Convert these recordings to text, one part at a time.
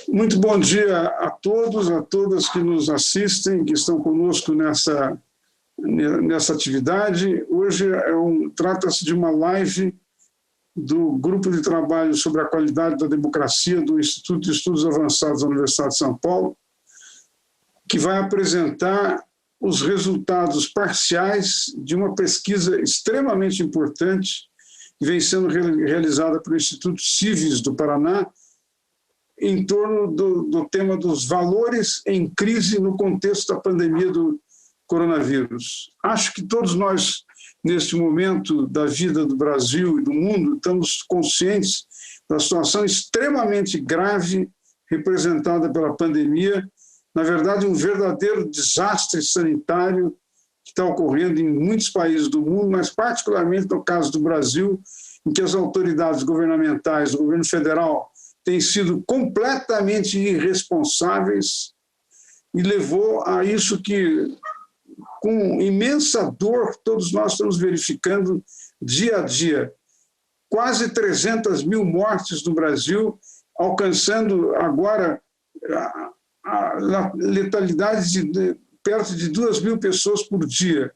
Muito bom dia a todos, a todas que nos assistem, que estão conosco nessa atividade. Hoje trata-se de uma live do Grupo de Trabalho sobre a Qualidade da Democracia do Instituto de Estudos Avançados da Universidade de São Paulo, que vai apresentar os resultados parciais de uma pesquisa extremamente importante que vem sendo realizada pelo Instituto Cives do Paraná, em torno do tema dos valores em crise no contexto da pandemia do coronavírus. Acho que todos nós, neste momento da vida do Brasil e do mundo, estamos conscientes da situação extremamente grave representada pela pandemia, na verdade, um verdadeiro desastre sanitário que está ocorrendo em muitos países do mundo, mas particularmente no caso do Brasil, em que as autoridades governamentais, do governo federal, têm sido completamente irresponsáveis e levou a isso que, com imensa dor, todos nós estamos verificando dia a dia. Quase 300 mil mortes no Brasil, alcançando agora a letalidade de perto de 2.000 pessoas por dia.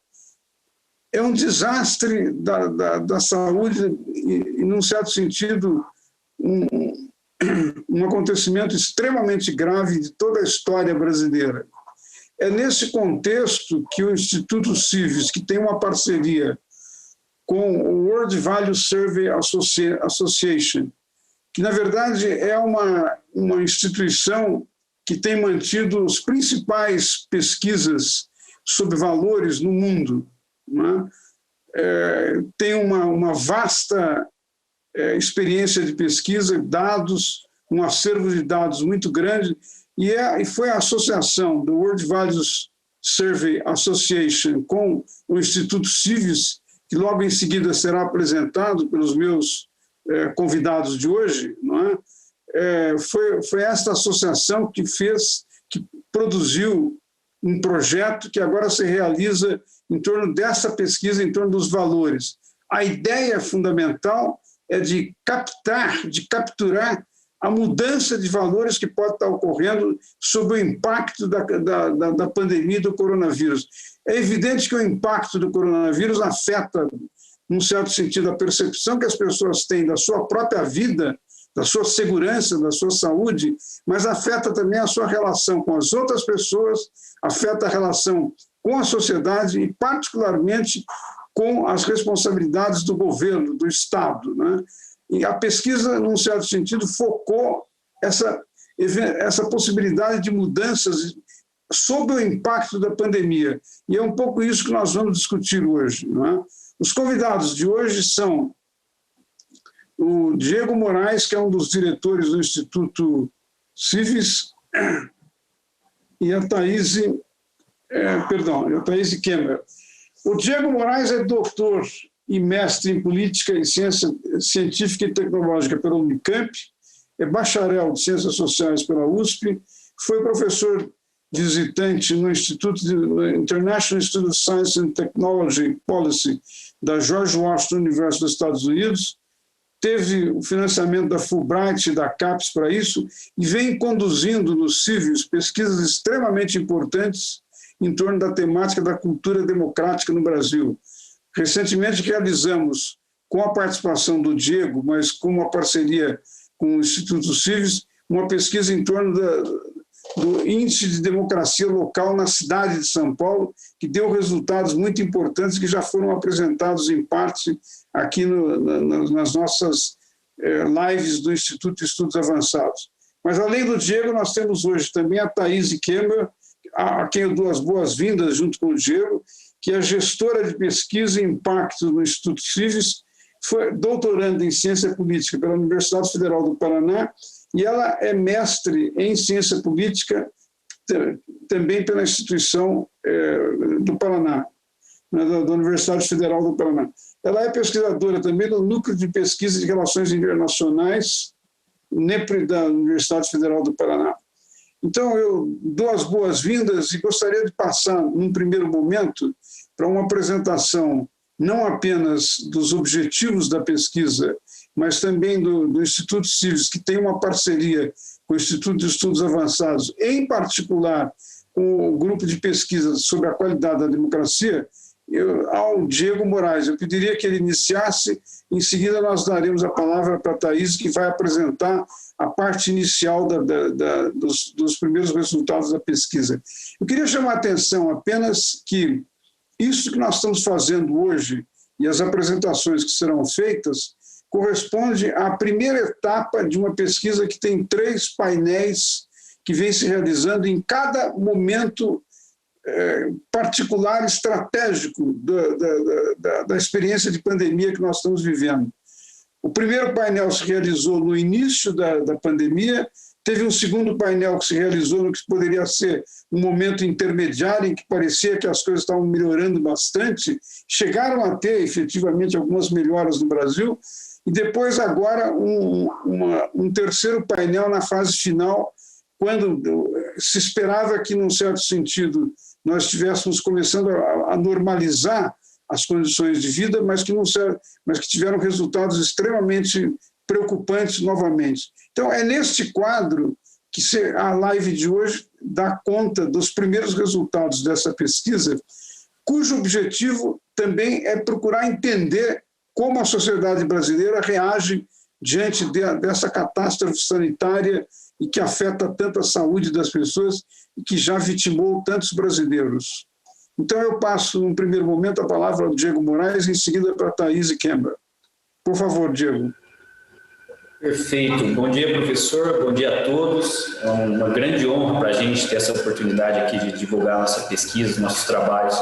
É um desastre da saúde e, num certo sentido, um acontecimento extremamente grave de toda a história brasileira. É nesse contexto que o Instituto Cives, que tem uma parceria com o World Value Survey Association, que, na verdade, é uma instituição que tem mantido as principais pesquisas sobre valores no mundo, né? Tem uma vasta experiência de pesquisa, dados, um acervo de dados muito grande, e foi a associação do World Values Survey Association com o Instituto Cives, que logo em seguida será apresentado pelos meus convidados de hoje, não é? Foi esta associação que produziu um projeto que agora se realiza em torno dessa pesquisa, em torno dos valores. A ideia fundamental é de capturar a mudança de valores que pode estar ocorrendo sob o impacto da pandemia do coronavírus. É evidente que o impacto do coronavírus afeta, num certo sentido, a percepção que as pessoas têm da sua própria vida, da sua segurança, da sua saúde, mas afeta também a sua relação com as outras pessoas, afeta a relação com a sociedade e, particularmente, com as responsabilidades do governo, do Estado, né? E a pesquisa, num certo sentido, focou essa possibilidade de mudanças sob o impacto da pandemia. E é um pouco isso que nós vamos discutir hoje, não é? Os convidados de hoje são o Diego Moraes, que é um dos diretores do Instituto Cives, e a Thaís Kemmer. O Diego Moraes é doutor e mestre em Política e Ciência Científica e Tecnológica pela Unicamp, é bacharel de Ciências Sociais pela USP, foi professor visitante no International Institute of Science and Technology Policy da George Washington University dos Estados Unidos, teve o financiamento da Fulbright e da CAPES para isso, e vem conduzindo nos Cives pesquisas extremamente importantes em torno da temática da cultura democrática no Brasil. Recentemente realizamos, com a participação do Diego, mas com uma parceria com o Instituto Cives, uma pesquisa em torno do índice de democracia local na cidade de São Paulo, que deu resultados muito importantes que já foram apresentados em parte aqui nas nossas lives do Instituto de Estudos Avançados. Mas, além do Diego, nós temos hoje também a Thaís Kemmer, a quem eu dou as boas-vindas junto com o Diego, que é gestora de pesquisa e impacto no Instituto Cives, foi doutoranda em Ciência Política pela Universidade Federal do Paraná, e ela é mestre em Ciência Política também pela instituição do Paraná, da Universidade Federal do Paraná. Ela é pesquisadora também do Núcleo de Pesquisa de Relações Internacionais, NEPRI, da Universidade Federal do Paraná. Então, eu dou as boas-vindas e gostaria de passar, num primeiro momento, para uma apresentação não apenas dos objetivos da pesquisa, mas também do Instituto Cives, que tem uma parceria com o Instituto de Estudos Avançados, em particular com o grupo de pesquisa sobre a qualidade da democracia, ao Diego Moraes. Eu pediria que ele iniciasse, em seguida nós daremos a palavra para a Thaís, que vai apresentar a parte inicial dos primeiros resultados da pesquisa. Eu queria chamar a atenção apenas que isso que nós estamos fazendo hoje e as apresentações que serão feitas corresponde à primeira etapa de uma pesquisa que tem 3 painéis que vem se realizando em cada momento particular, estratégico da experiência de pandemia que nós estamos vivendo. O primeiro painel se realizou no início da pandemia, teve um segundo painel que se realizou no que poderia ser um momento intermediário, em que parecia que as coisas estavam melhorando bastante, chegaram a ter efetivamente algumas melhoras no Brasil, e depois agora um terceiro painel na fase final, quando se esperava que, num certo sentido, nós estivéssemos começando a normalizar as condições de vida, mas que tiveram resultados extremamente preocupantes novamente. Então, é neste quadro que a live de hoje dá conta dos primeiros resultados dessa pesquisa, cujo objetivo também é procurar entender como a sociedade brasileira reage diante dessa catástrofe sanitária e que afeta tanto a saúde das pessoas e que já vitimou tantos brasileiros. Então, eu passo, num primeiro momento, a palavra ao Diego Moraes, em seguida para a Thaís Kemba. Por favor, Diego. Perfeito. Bom dia, professor. Bom dia a todos. É uma grande honra para a gente ter essa oportunidade aqui de divulgar nossa pesquisa, nossos trabalhos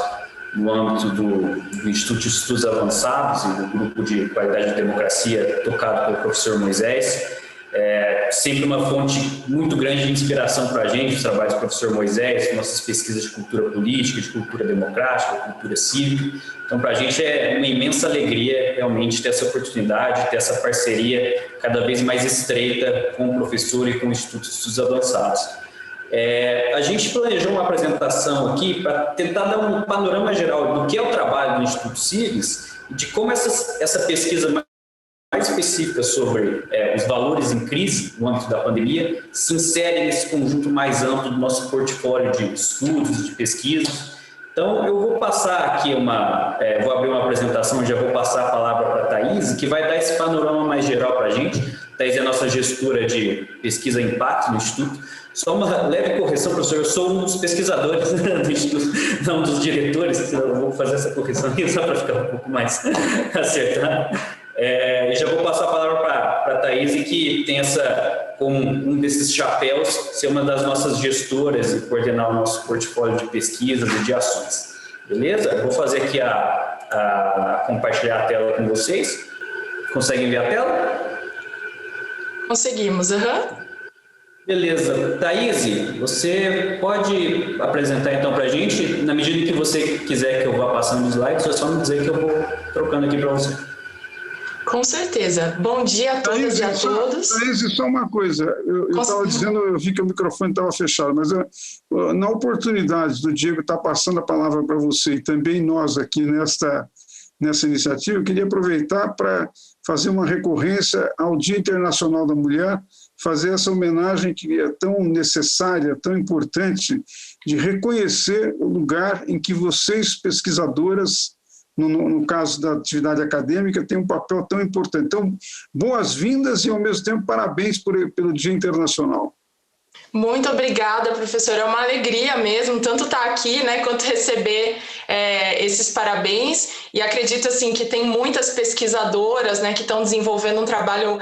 no âmbito do Instituto de Estudos Avançados e do Grupo de Qualidade de Democracia, tocado pelo professor Moisés. É sempre uma fonte muito grande de inspiração para a gente, os trabalhos do professor Moisés, nossas pesquisas de cultura política, de cultura democrática, cultura cívica. Então, para a gente é uma imensa alegria realmente ter essa oportunidade, ter essa parceria cada vez mais estreita com o professor e com o Instituto de Estudos Avançados. A gente planejou uma apresentação aqui para tentar dar um panorama geral do que é o trabalho do Instituto CIVES e de como essa pesquisa mais específica sobre os valores em crise no âmbito da pandemia se insere nesse conjunto mais amplo do nosso portfólio de estudos, de pesquisas. Então, eu vou passar aqui vou abrir uma apresentação e já vou passar a palavra para a Thaís, que vai dar esse panorama mais geral para a gente. A Thaís é a nossa gestora de pesquisa e impacto no Instituto. Só uma leve correção, professor, eu sou um dos pesquisadores do Instituto, não um dos diretores, eu vou fazer essa correção aqui só para ficar um pouco mais acertado. E já vou passar a palavra para a Thaís, que tem como um desses chapéus, ser uma das nossas gestoras e coordenar o nosso portfólio de pesquisas e de ações. Beleza? Vou fazer aqui compartilhar a tela com vocês. Conseguem ver a tela? Conseguimos, Beleza. Thaís, você pode apresentar então para a gente, na medida que você quiser que eu vá passando os slides, é só me dizer que eu vou trocando aqui para você. Com certeza. Bom dia a todas e a todos. Thaís, só uma coisa. Eu estava dizendo, eu vi que o microfone estava fechado, mas na oportunidade do Diego estar passando a palavra para você e também nós aqui nessa iniciativa, eu queria aproveitar para fazer uma recorrência ao Dia Internacional da Mulher, fazer essa homenagem que é tão necessária, tão importante, de reconhecer o lugar em que vocês, pesquisadoras, no caso da atividade acadêmica, tem um papel tão importante. Então, boas-vindas e, ao mesmo tempo, parabéns pelo Dia Internacional. Muito obrigada, professor. É uma alegria mesmo, tanto estar aqui, quanto receber esses parabéns. E acredito assim que tem muitas pesquisadoras, que estão desenvolvendo um trabalho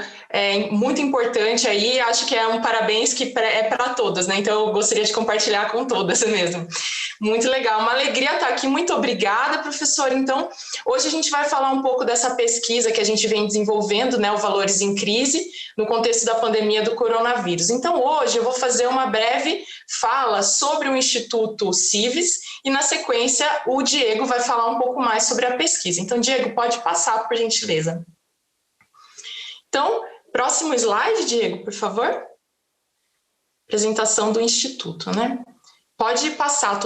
muito importante aí. Acho que é um parabéns que é para todas, Então eu gostaria de compartilhar com todas mesmo. Muito legal, uma alegria estar aqui. Muito obrigada, professor. Então, hoje a gente vai falar um pouco dessa pesquisa que a gente vem desenvolvendo, o Valores em Crise, no contexto da pandemia do coronavírus. Então, hoje eu vou fazer uma breve fala sobre o Instituto CIVES e, na sequência, o Diego vai falar um pouco mais sobre a pesquisa. Então, Diego, pode passar, por gentileza. Então, próximo slide, Diego, por favor. Apresentação do Instituto, Pode passar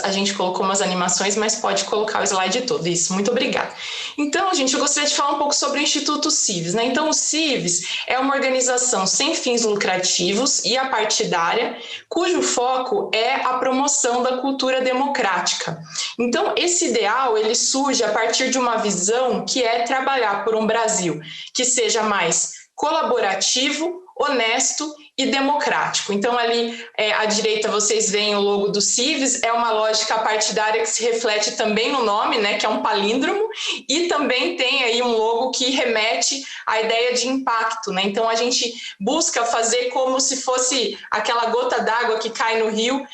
a gente colocou umas animações, mas pode colocar o slide todo. Isso, muito obrigada. Então, gente, eu gostaria de falar um pouco sobre o Instituto CIVES, né? Então, o CIVES é uma organização sem fins lucrativos e apartidária, cujo foco é a promoção da cultura democrática. Então, esse ideal, ele surge a partir de uma visão que é trabalhar por um Brasil que seja mais colaborativo, honesto e democrático. Então, ali à direita vocês veem o logo do CIVES, é uma lógica partidária que se reflete também no nome, né, que é um palíndromo, e também tem aí um logo que remete à ideia de impacto, né? Então, a gente busca fazer como se fosse aquela gota d'água que cai no rio,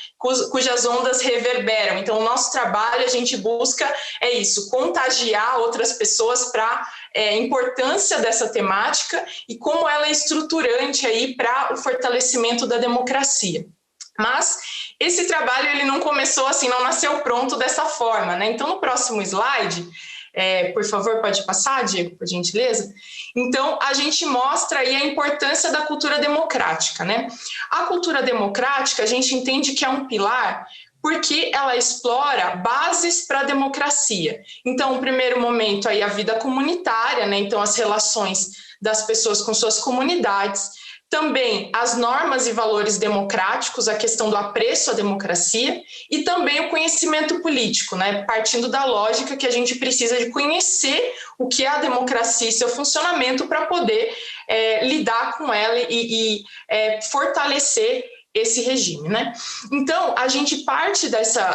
cujas ondas reverberam. Então, o nosso trabalho, a gente busca, isso, contagiar outras pessoas para a importância dessa temática e como ela é estruturante aí para o fortalecimento da democracia. Mas esse trabalho ele não começou assim, não nasceu pronto dessa forma, né? Então, no próximo slide, por favor, pode passar, Diego, por gentileza? Então, a gente mostra aí a importância da cultura democrática, né? A cultura democrática, a gente entende que é um pilar porque ela explora bases para a democracia. Então, no primeiro momento, aí a vida comunitária, né? Então, as relações das pessoas com suas comunidades, também as normas e valores democráticos, a questão do apreço à democracia e também o conhecimento político, né? Partindo da lógica que a gente precisa de conhecer o que é a democracia e seu funcionamento para poder lidar com ela e fortalecer esse regime, né? Então, a gente parte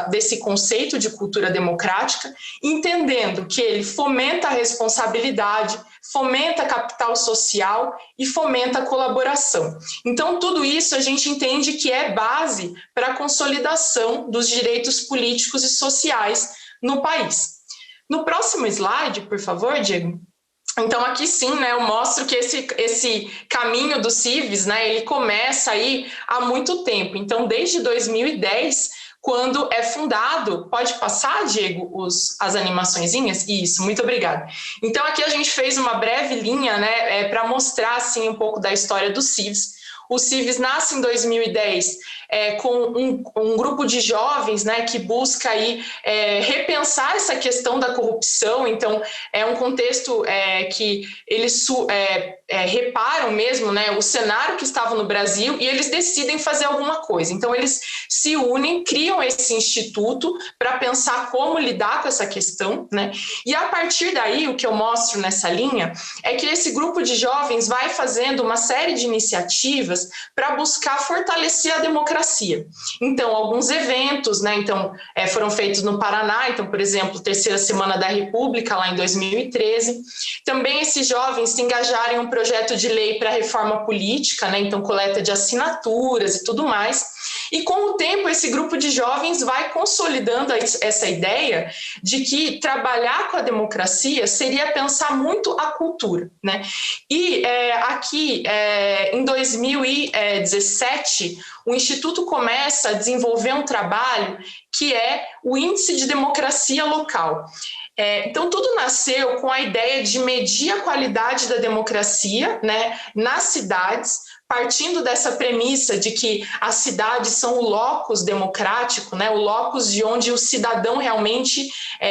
desse conceito de cultura democrática, entendendo que ele fomenta a responsabilidade, fomenta capital social e fomenta a colaboração. Então, tudo isso a gente entende que é base para a consolidação dos direitos políticos e sociais no país. No próximo slide, por favor, Diego. Então, aqui sim, né, eu mostro que esse caminho do CIVES, né, ele começa aí há muito tempo. Então, desde 2010, quando é fundado, pode passar, Diego, as animaçõezinhas? Isso, muito obrigada. Então, aqui a gente fez uma breve linha, né, para mostrar, assim, um pouco da história do CIVES. O CIVES nasce em 2010 com um grupo de jovens, né, que busca aí, repensar essa questão da corrupção. Então, é um contexto que eles reparam mesmo, né, o cenário que estava no Brasil e eles decidem fazer alguma coisa. Então, eles se unem, criam esse instituto para pensar como lidar com essa questão, né? E a partir daí, o que eu mostro nessa linha é que esse grupo de jovens vai fazendo uma série de iniciativas para buscar fortalecer a democracia. Então, alguns eventos, né? Então, foram feitos no Paraná, então, por exemplo, Terceira Semana da República, lá em 2013. Também esses jovens se engajaram em um projeto de lei para a reforma política, né? Então, coleta de assinaturas e tudo mais. E com o tempo, esse grupo de jovens vai consolidando essa ideia de que trabalhar com a democracia seria pensar muito a cultura, né? E aqui, em 2017, o Instituto começa a desenvolver um trabalho que é o Índice de Democracia Local. Então, tudo nasceu com a ideia de medir a qualidade da democracia, né, nas cidades, partindo dessa premissa de que as cidades são o locus democrático, né, o locus de onde o cidadão realmente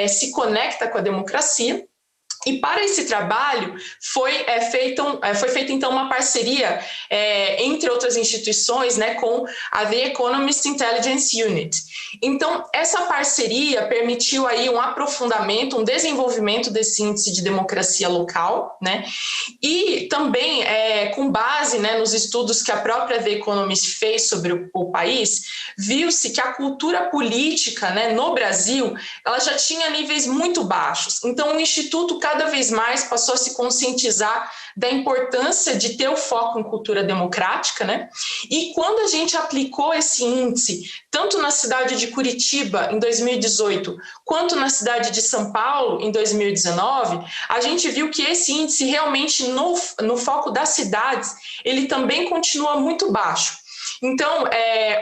se conecta com a democracia. E para esse trabalho foi feita então uma parceria entre outras instituições, né, com a The Economist Intelligence Unit. Então, essa parceria permitiu aí um aprofundamento, um desenvolvimento desse índice de democracia local, né, e também com base, né, nos estudos que a própria The Economist fez sobre o país, viu-se que a cultura política, né, no Brasil, ela já tinha níveis muito baixos. Então, o Instituto cada vez mais passou a se conscientizar da importância de ter o foco em cultura democrática, né? E quando a gente aplicou esse índice, tanto na cidade de Curitiba, em 2018, quanto na cidade de São Paulo, em 2019, a gente viu que esse índice realmente, no foco das cidades, ele também continua muito baixo. Então,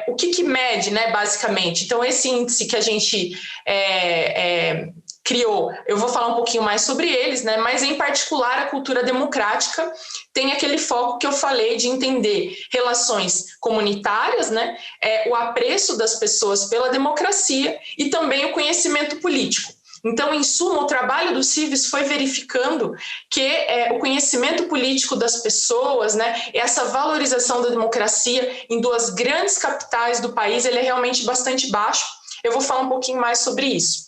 o que mede, né, basicamente? Então, esse índice que a gente criou, eu vou falar um pouquinho mais sobre eles, né? Mas em particular a cultura democrática tem aquele foco que eu falei de entender relações comunitárias, né? O apreço das pessoas pela democracia e também o conhecimento político. Então, em suma, o trabalho do CIVES foi verificando que o conhecimento político das pessoas, né, essa valorização da democracia em duas grandes capitais do país, ele é realmente bastante baixo. Eu vou falar um pouquinho mais sobre isso.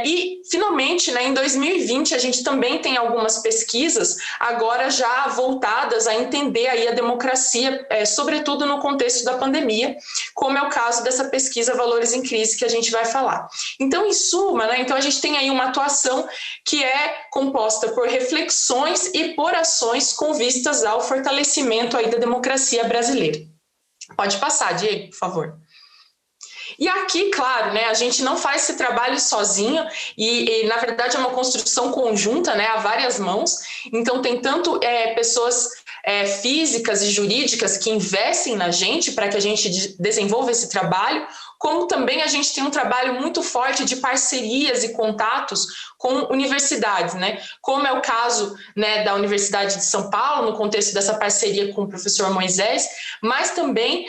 E, finalmente, né, em 2020, a gente também tem algumas pesquisas agora já voltadas a entender aí a democracia, sobretudo no contexto da pandemia, como é o caso dessa pesquisa Valores em Crise que a gente vai falar. Então, em suma, né, então a gente tem aí uma atuação que é composta por reflexões e por ações com vistas ao fortalecimento aí da democracia brasileira. Pode passar, Diego, por favor. E aqui, claro, né, a gente não faz esse trabalho sozinho e na verdade é uma construção conjunta, né, a várias mãos. Então tem tanto pessoas físicas e jurídicas que investem na gente para que a gente desenvolva esse trabalho, como também a gente tem um trabalho muito forte de parcerias e contatos com universidades, né? Como é o caso, né, da Universidade de São Paulo, no contexto dessa parceria com o professor Moisés, mas também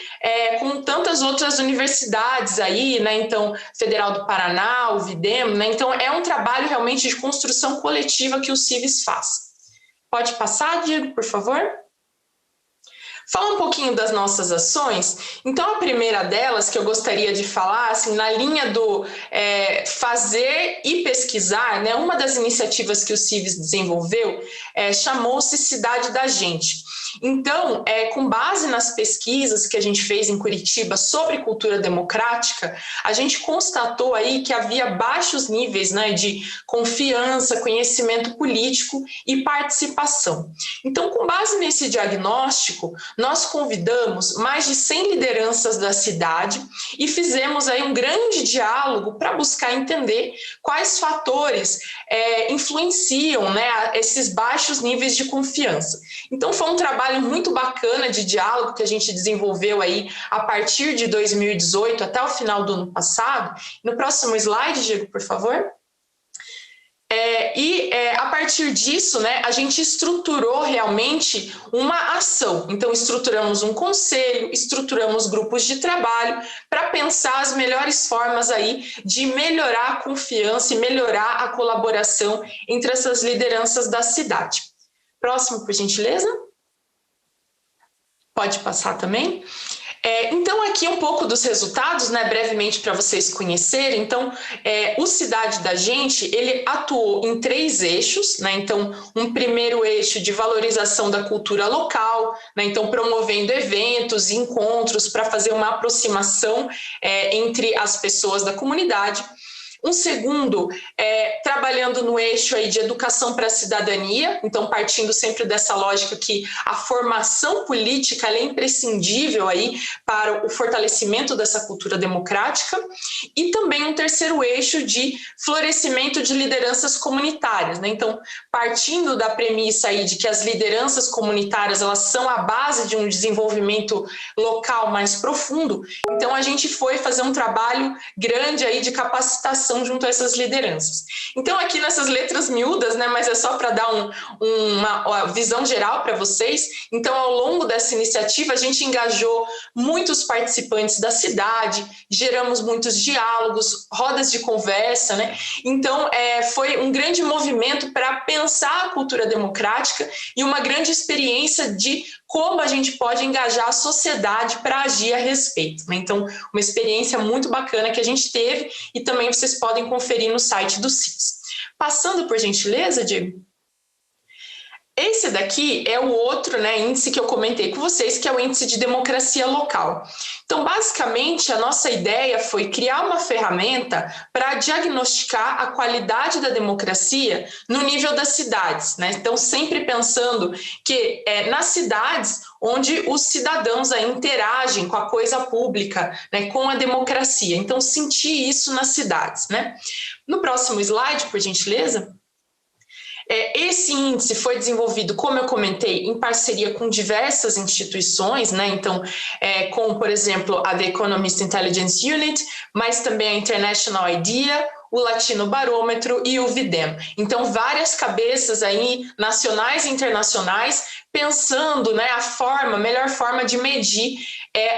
com tantas outras universidades aí, né? Então, Federal do Paraná, o VIDEM, né? Então, é um trabalho realmente de construção coletiva que o CIVES faz. Pode passar, Diego, por favor? Fala um pouquinho das nossas ações. Então, a primeira delas que eu gostaria de falar, assim, na linha do fazer e pesquisar, né, uma das iniciativas que o CIVES desenvolveu chamou-se Cidade da Gente. Então, com base nas pesquisas que a gente fez em Curitiba sobre cultura democrática, a gente constatou aí que havia baixos níveis, né, de confiança, conhecimento político e participação. Então, com base nesse diagnóstico, nós convidamos mais de 100 lideranças da cidade e fizemos aí um grande diálogo para buscar entender quais fatores influenciam, né, esses baixos níveis de confiança. Então, foi um trabalho muito bacana de diálogo que a gente desenvolveu aí a partir de 2018 até o final do ano passado. No próximo slide, Diego, por favor. A partir disso, né, a gente estruturou realmente uma ação. Então, estruturamos um conselho, estruturamos grupos de trabalho para pensar as melhores formas aí de melhorar a confiança e melhorar a colaboração entre essas lideranças da cidade. Próximo, por gentileza. Pode passar também. Então, aqui um pouco dos resultados, né, brevemente para vocês conhecerem. Então, o Cidade da Gente, ele atuou em 3 eixos, né? Então, um primeiro eixo de valorização da cultura local, né? Então, promovendo eventos e encontros para fazer uma aproximação entre as pessoas da comunidade. Um segundo, trabalhando no eixo aí de educação para a cidadania, então partindo sempre dessa lógica que a formação política é imprescindível aí para o fortalecimento dessa cultura democrática, e também um terceiro eixo de florescimento de lideranças comunitárias, né? Então, partindo da premissa aí de que as lideranças comunitárias elas são a base de um desenvolvimento local mais profundo, então a gente foi fazer um trabalho grande aí de capacitação junto a essas lideranças. Então, aqui nessas letras miúdas, né, mas é só para dar uma visão geral para vocês. Então, ao longo dessa iniciativa, a gente engajou muitos participantes da cidade, geramos muitos diálogos, rodas de conversa, né? Então, foi um grande movimento para pensar a cultura democrática e uma grande experiência de como a gente pode engajar a sociedade para agir a respeito, né? Então, uma experiência muito bacana que a gente teve e também vocês podem conferir no site do CIVES. Passando por gentileza, Diego. Esse daqui é o outro, né, índice que eu comentei com vocês, que é o índice de democracia local. Então, basicamente, a nossa ideia foi criar uma ferramenta para diagnosticar a qualidade da democracia no nível das cidades, né? Então, sempre pensando que nas cidades onde os cidadãos aí interagem com a coisa pública, né, com a democracia. Então, sentir isso nas cidades, né? No próximo slide, por gentileza. Esse índice foi desenvolvido, como eu comentei, em parceria com diversas instituições, né? Então, como, por exemplo, a The Economist Intelligence Unit, mas também a International IDEA, o Latino Barômetro e o VIDEM. Então, várias cabeças aí, nacionais e internacionais, pensando, né, a melhor forma de medir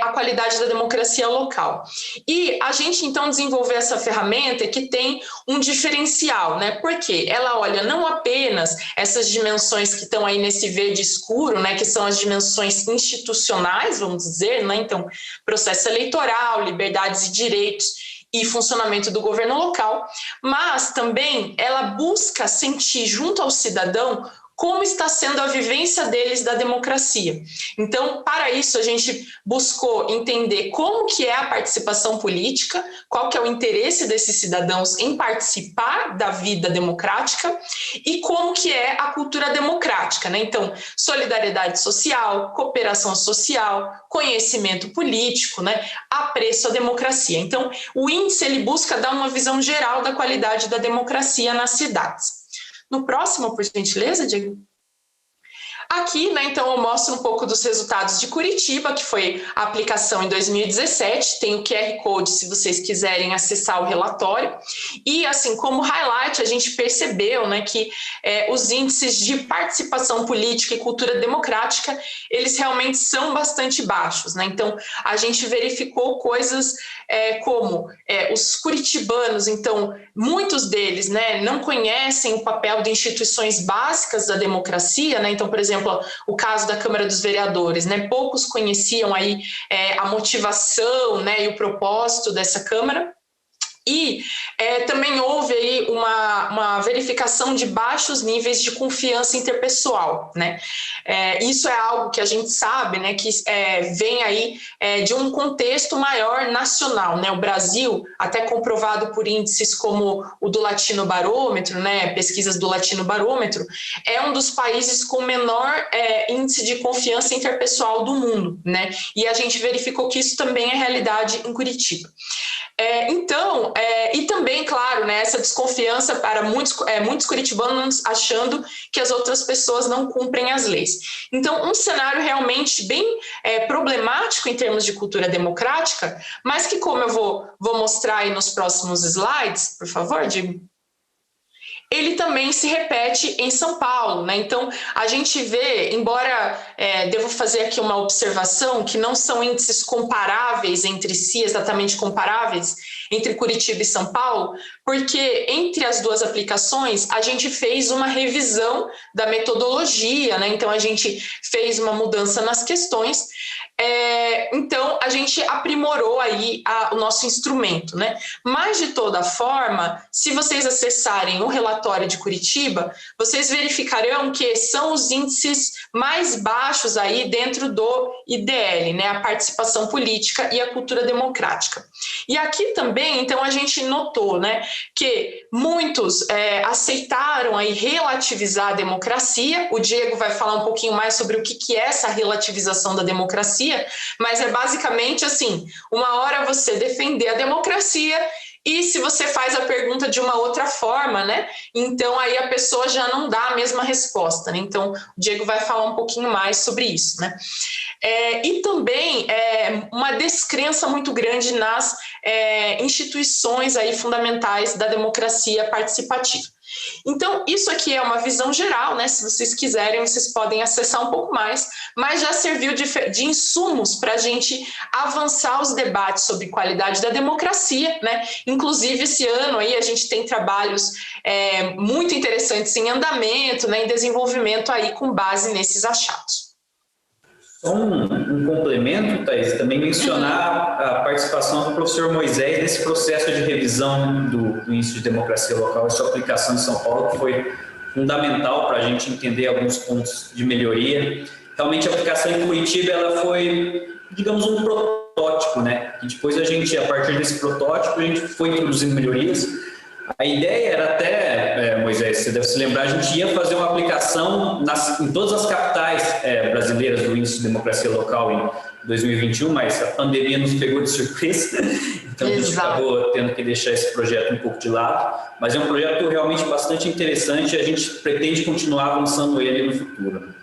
a qualidade da democracia local. E a gente, então, desenvolveu essa ferramenta que tem um diferencial, né? Porque ela olha não apenas essas dimensões que estão aí nesse verde escuro, né, que são as dimensões institucionais, vamos dizer, né? Então, processo eleitoral, liberdades e direitos e funcionamento do governo local, mas também ela busca sentir junto ao cidadão como está sendo a vivência deles da democracia. Então, para isso, a gente buscou entender como que é a participação política, qual que é o interesse desses cidadãos em participar da vida democrática e como que é a cultura democrática, né? Então, solidariedade social, cooperação social, conhecimento político, né? Apreço à democracia. Então, o índice, ele busca dar uma visão geral da qualidade da democracia nas cidades. No próximo, por gentileza, Diego. Aqui, né, então, eu mostro um pouco dos resultados de Curitiba, que foi a aplicação em 2017, tem o QR Code se vocês quiserem acessar o relatório, e assim, como highlight, a gente percebeu, né, que os índices de participação política e cultura democrática, eles realmente são bastante baixos, né, então, a gente verificou coisas como os curitibanos, então, muitos deles, né, não conhecem o papel de instituições básicas da democracia, né, então, por exemplo, o caso da Câmara dos Vereadores, né? Poucos conheciam aí a motivação, né, e o propósito dessa Câmara. E também houve aí uma verificação de baixos níveis de confiança interpessoal, né? Isso é algo que a gente sabe, né, que vem aí de um contexto maior nacional, né? O Brasil, até comprovado por índices como o do Latino Barômetro, né, pesquisas do Latino Barômetro, é um dos países com menor índice de confiança interpessoal do mundo, né? E a gente verificou que isso também é realidade em Curitiba. Então, e também, claro, né, essa desconfiança para muitos curitibanos achando que as outras pessoas não cumprem as leis. Então, um cenário realmente bem problemático em termos de cultura democrática, mas que, como eu vou mostrar aí nos próximos slides, por favor, Diego, ele também se repete em São Paulo, né? Então, a gente vê, embora devo fazer aqui uma observação, que não são índices comparáveis entre si, exatamente comparáveis, entre Curitiba e São Paulo, porque entre as duas aplicações, a gente fez uma revisão da metodologia, né? Então, a gente fez uma mudança nas questões, então a gente aprimorou aí o nosso instrumento, né? Mas de toda forma, se vocês acessarem o relatório de Curitiba, vocês verificarão que são os índices mais baixos aí dentro do IDL, né? A participação política e a cultura democrática. E aqui também, então, a gente notou, né, que muitos aceitaram aí relativizar a democracia. O Diego vai falar um pouquinho mais sobre o que é essa relativização da democracia, mas é basicamente assim, uma hora você defender a democracia e se você faz a pergunta de uma outra forma, né, então aí a pessoa já não dá a mesma resposta, né? Então o Diego vai falar um pouquinho mais sobre isso, né? E também uma descrença muito grande nas instituições aí fundamentais da democracia participativa. Então, isso aqui é uma visão geral, né? Se vocês quiserem, vocês podem acessar um pouco mais, mas já serviu de insumos para a gente avançar os debates sobre qualidade da democracia, né? Inclusive, esse ano aí a gente tem trabalhos muito interessantes em andamento, né? Em desenvolvimento aí com base nesses achados. Só um complemento, Thaís, também mencionar a participação do professor Moisés nesse processo de revisão do Índice de Democracia Local e sua aplicação em São Paulo, que foi fundamental para a gente entender alguns pontos de melhoria. Realmente a aplicação em Curitiba ela foi, digamos, um protótipo, né? E depois a partir desse protótipo, a gente foi introduzindo melhorias. A ideia era até, Moisés, você deve se lembrar, a gente ia fazer uma aplicação em todas as capitais brasileiras do Índice de Democracia Local em 2021, mas a pandemia nos pegou de surpresa, então a gente acabou tendo que deixar esse projeto um pouco de lado, mas é um projeto realmente bastante interessante e a gente pretende continuar avançando ele no futuro.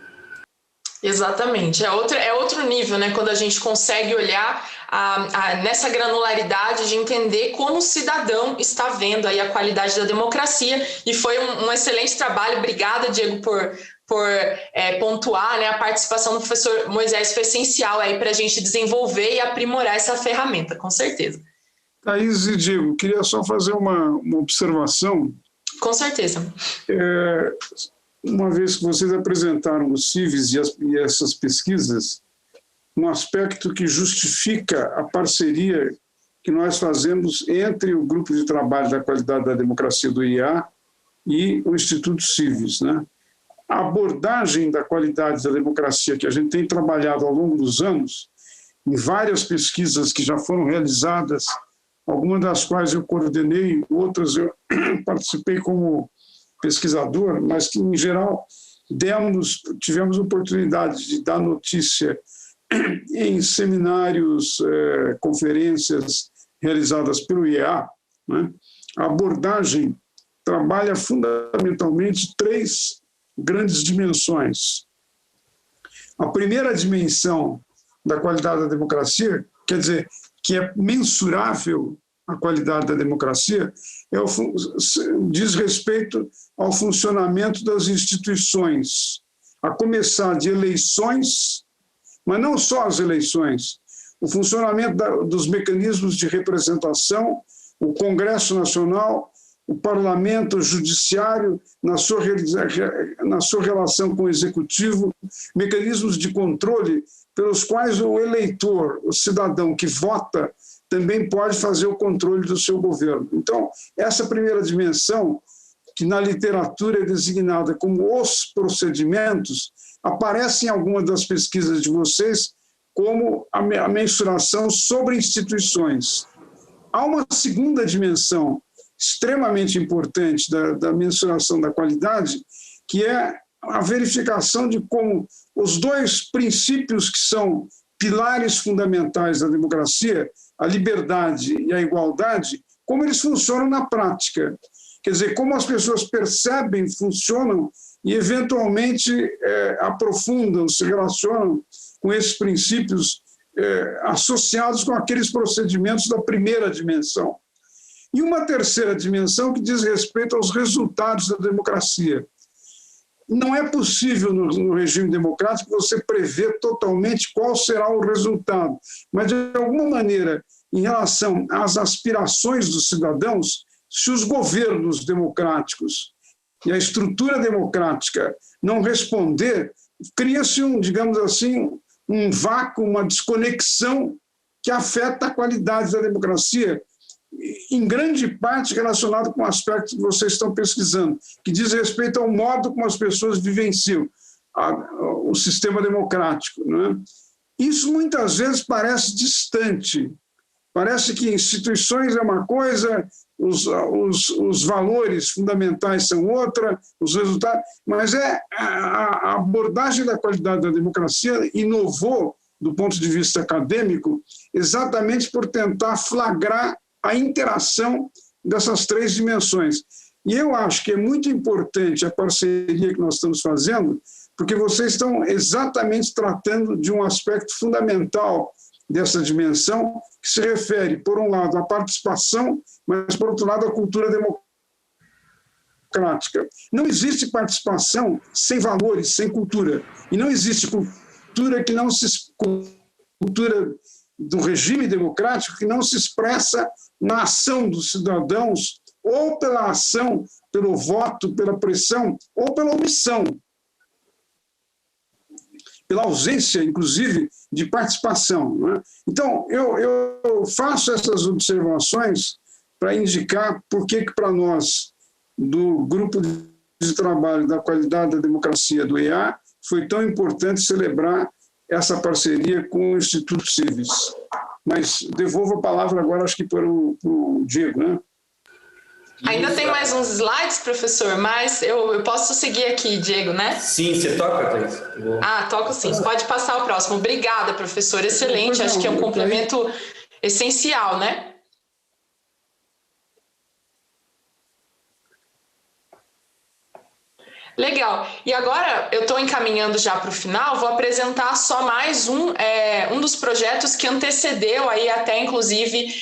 Exatamente, é outro nível, né? Quando a gente consegue olhar nessa granularidade de entender como o cidadão está vendo aí a qualidade da democracia, e foi um excelente trabalho. Obrigada, Diego, por pontuar, né? A participação do professor Moisés foi essencial aí para a gente desenvolver e aprimorar essa ferramenta, com certeza. Thaís e Diego, queria só fazer uma observação. Com certeza. Uma vez que vocês apresentaram os CIVs e essas pesquisas, um aspecto que justifica a parceria que nós fazemos entre o Grupo de Trabalho da Qualidade da Democracia do IA e o Instituto CIVs, né? A abordagem da qualidade da democracia que a gente tem trabalhado ao longo dos anos, em várias pesquisas que já foram realizadas, algumas das quais eu coordenei, outras eu participei como pesquisador, mas que, em geral, tivemos oportunidade de dar notícia em seminários, conferências realizadas pelo IEA, né? A abordagem trabalha fundamentalmente 3 grandes dimensões. A primeira dimensão da qualidade da democracia, quer dizer, que é mensurável a qualidade da democracia, diz respeito ao funcionamento das instituições, a começar de eleições, mas não só as eleições, o funcionamento dos mecanismos de representação, o Congresso Nacional, o Parlamento, o Judiciário, na sua relação com o Executivo, mecanismos de controle pelos quais o eleitor, o cidadão que vota, também pode fazer o controle do seu governo. Então, essa primeira dimensão, que na literatura é designada como os procedimentos, aparece em algumas das pesquisas de vocês como a mensuração sobre instituições. Há uma segunda dimensão extremamente importante da mensuração da qualidade, que é a verificação de como os 2 princípios que são pilares fundamentais da democracia, a liberdade e a igualdade, como eles funcionam na prática. Quer dizer, como as pessoas percebem, funcionam e, eventualmente, aprofundam, se relacionam com esses princípios associados com aqueles procedimentos da primeira dimensão. E uma terceira dimensão que diz respeito aos resultados da democracia. Não é possível no regime democrático você prever totalmente qual será o resultado, mas, de alguma maneira, em relação às aspirações dos cidadãos, se os governos democráticos e a estrutura democrática não responder, cria-se digamos assim, um vácuo, uma desconexão que afeta a qualidade da democracia, em grande parte relacionado com o aspecto que vocês estão pesquisando, que diz respeito ao modo como as pessoas vivenciam o sistema democrático, não é? Isso muitas vezes parece distante, parece que instituições é uma coisa, os valores fundamentais são outra, os resultados, mas a abordagem da qualidade da democracia inovou, do ponto de vista acadêmico, exatamente por tentar flagrar a interação dessas 3 dimensões. E eu acho que é muito importante a parceria que nós estamos fazendo, porque vocês estão exatamente tratando de um aspecto fundamental dessa dimensão, que se refere, por um lado, à participação, mas, por outro lado, à cultura democrática. Não existe participação sem valores, sem cultura. E não existe cultura do regime democrático que não se expressa na ação dos cidadãos, ou pela ação, pelo voto, pela pressão, ou pela omissão, pela ausência, inclusive, de participação, não é? Então, eu faço essas observações para indicar por que para nós, do Grupo de Trabalho da Qualidade da Democracia do IA, foi tão importante celebrar essa parceria com o Instituto CIVs. Mas devolvo a palavra agora, acho que para o Diego, né? Ainda tem mais uns slides, professor, mas eu posso seguir aqui, Diego, né? Sim, você toca, Thaís? Toco sim. Pode passar o próximo. Obrigada, professor. Excelente. Acho que é um complemento essencial, né? Legal. E agora eu estou encaminhando já para o final, vou apresentar só mais um dos projetos que antecedeu aí até, inclusive,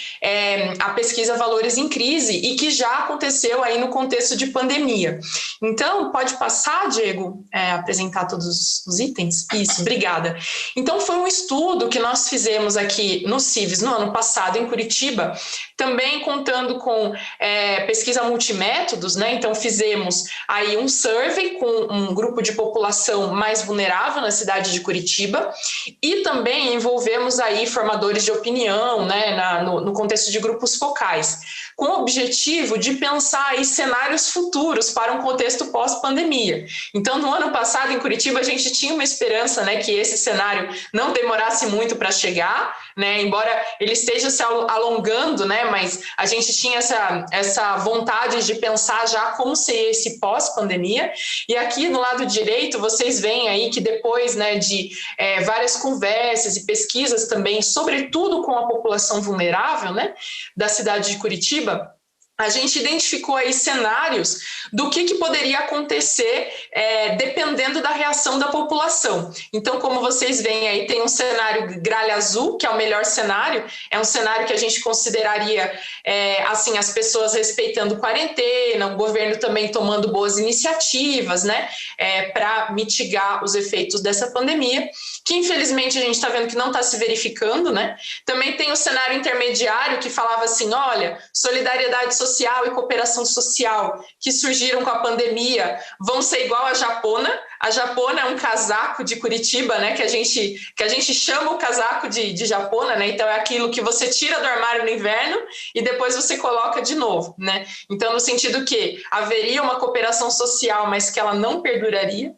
a pesquisa Valores em Crise e que já aconteceu aí no contexto de pandemia. Então, pode passar, Diego, apresentar todos os itens? Isso, obrigada. Então, foi um estudo que nós fizemos aqui no CIVES no ano passado, em Curitiba, também contando com pesquisa multimétodos, né? Então, fizemos aí um survey com um grupo de população mais vulnerável na cidade de Curitiba e também envolvemos aí formadores de opinião, né, no contexto de grupos focais, com o objetivo de pensar aí cenários futuros para um contexto pós-pandemia. Então, no ano passado, em Curitiba, a gente tinha uma esperança, né, que esse cenário não demorasse muito para chegar, né, embora ele esteja se alongando, né, mas a gente tinha essa vontade de pensar já como seria esse pós-pandemia. E aqui no lado direito, vocês veem aí que depois, né, de várias conversas e pesquisas também, sobretudo com a população vulnerável, né, da cidade de Curitiba, a gente identificou aí cenários do que poderia acontecer dependendo da reação da população. Então, como vocês veem aí, tem um cenário gralha azul, que é o melhor cenário, é um cenário que a gente consideraria, assim, as pessoas respeitando quarentena, o governo também tomando boas iniciativas, né, para mitigar os efeitos dessa pandemia, que infelizmente a gente está vendo que não está se verificando, né? Também tem o cenário intermediário que falava assim, olha, solidariedade social e cooperação social que surgiram com a pandemia vão ser igual a Japona. A Japona é um casaco de Curitiba, né? Que a gente chama o casaco de Japona, né? Então é aquilo que você tira do armário no inverno e depois você coloca de novo, né? Então, no sentido que haveria uma cooperação social, mas que ela não perduraria.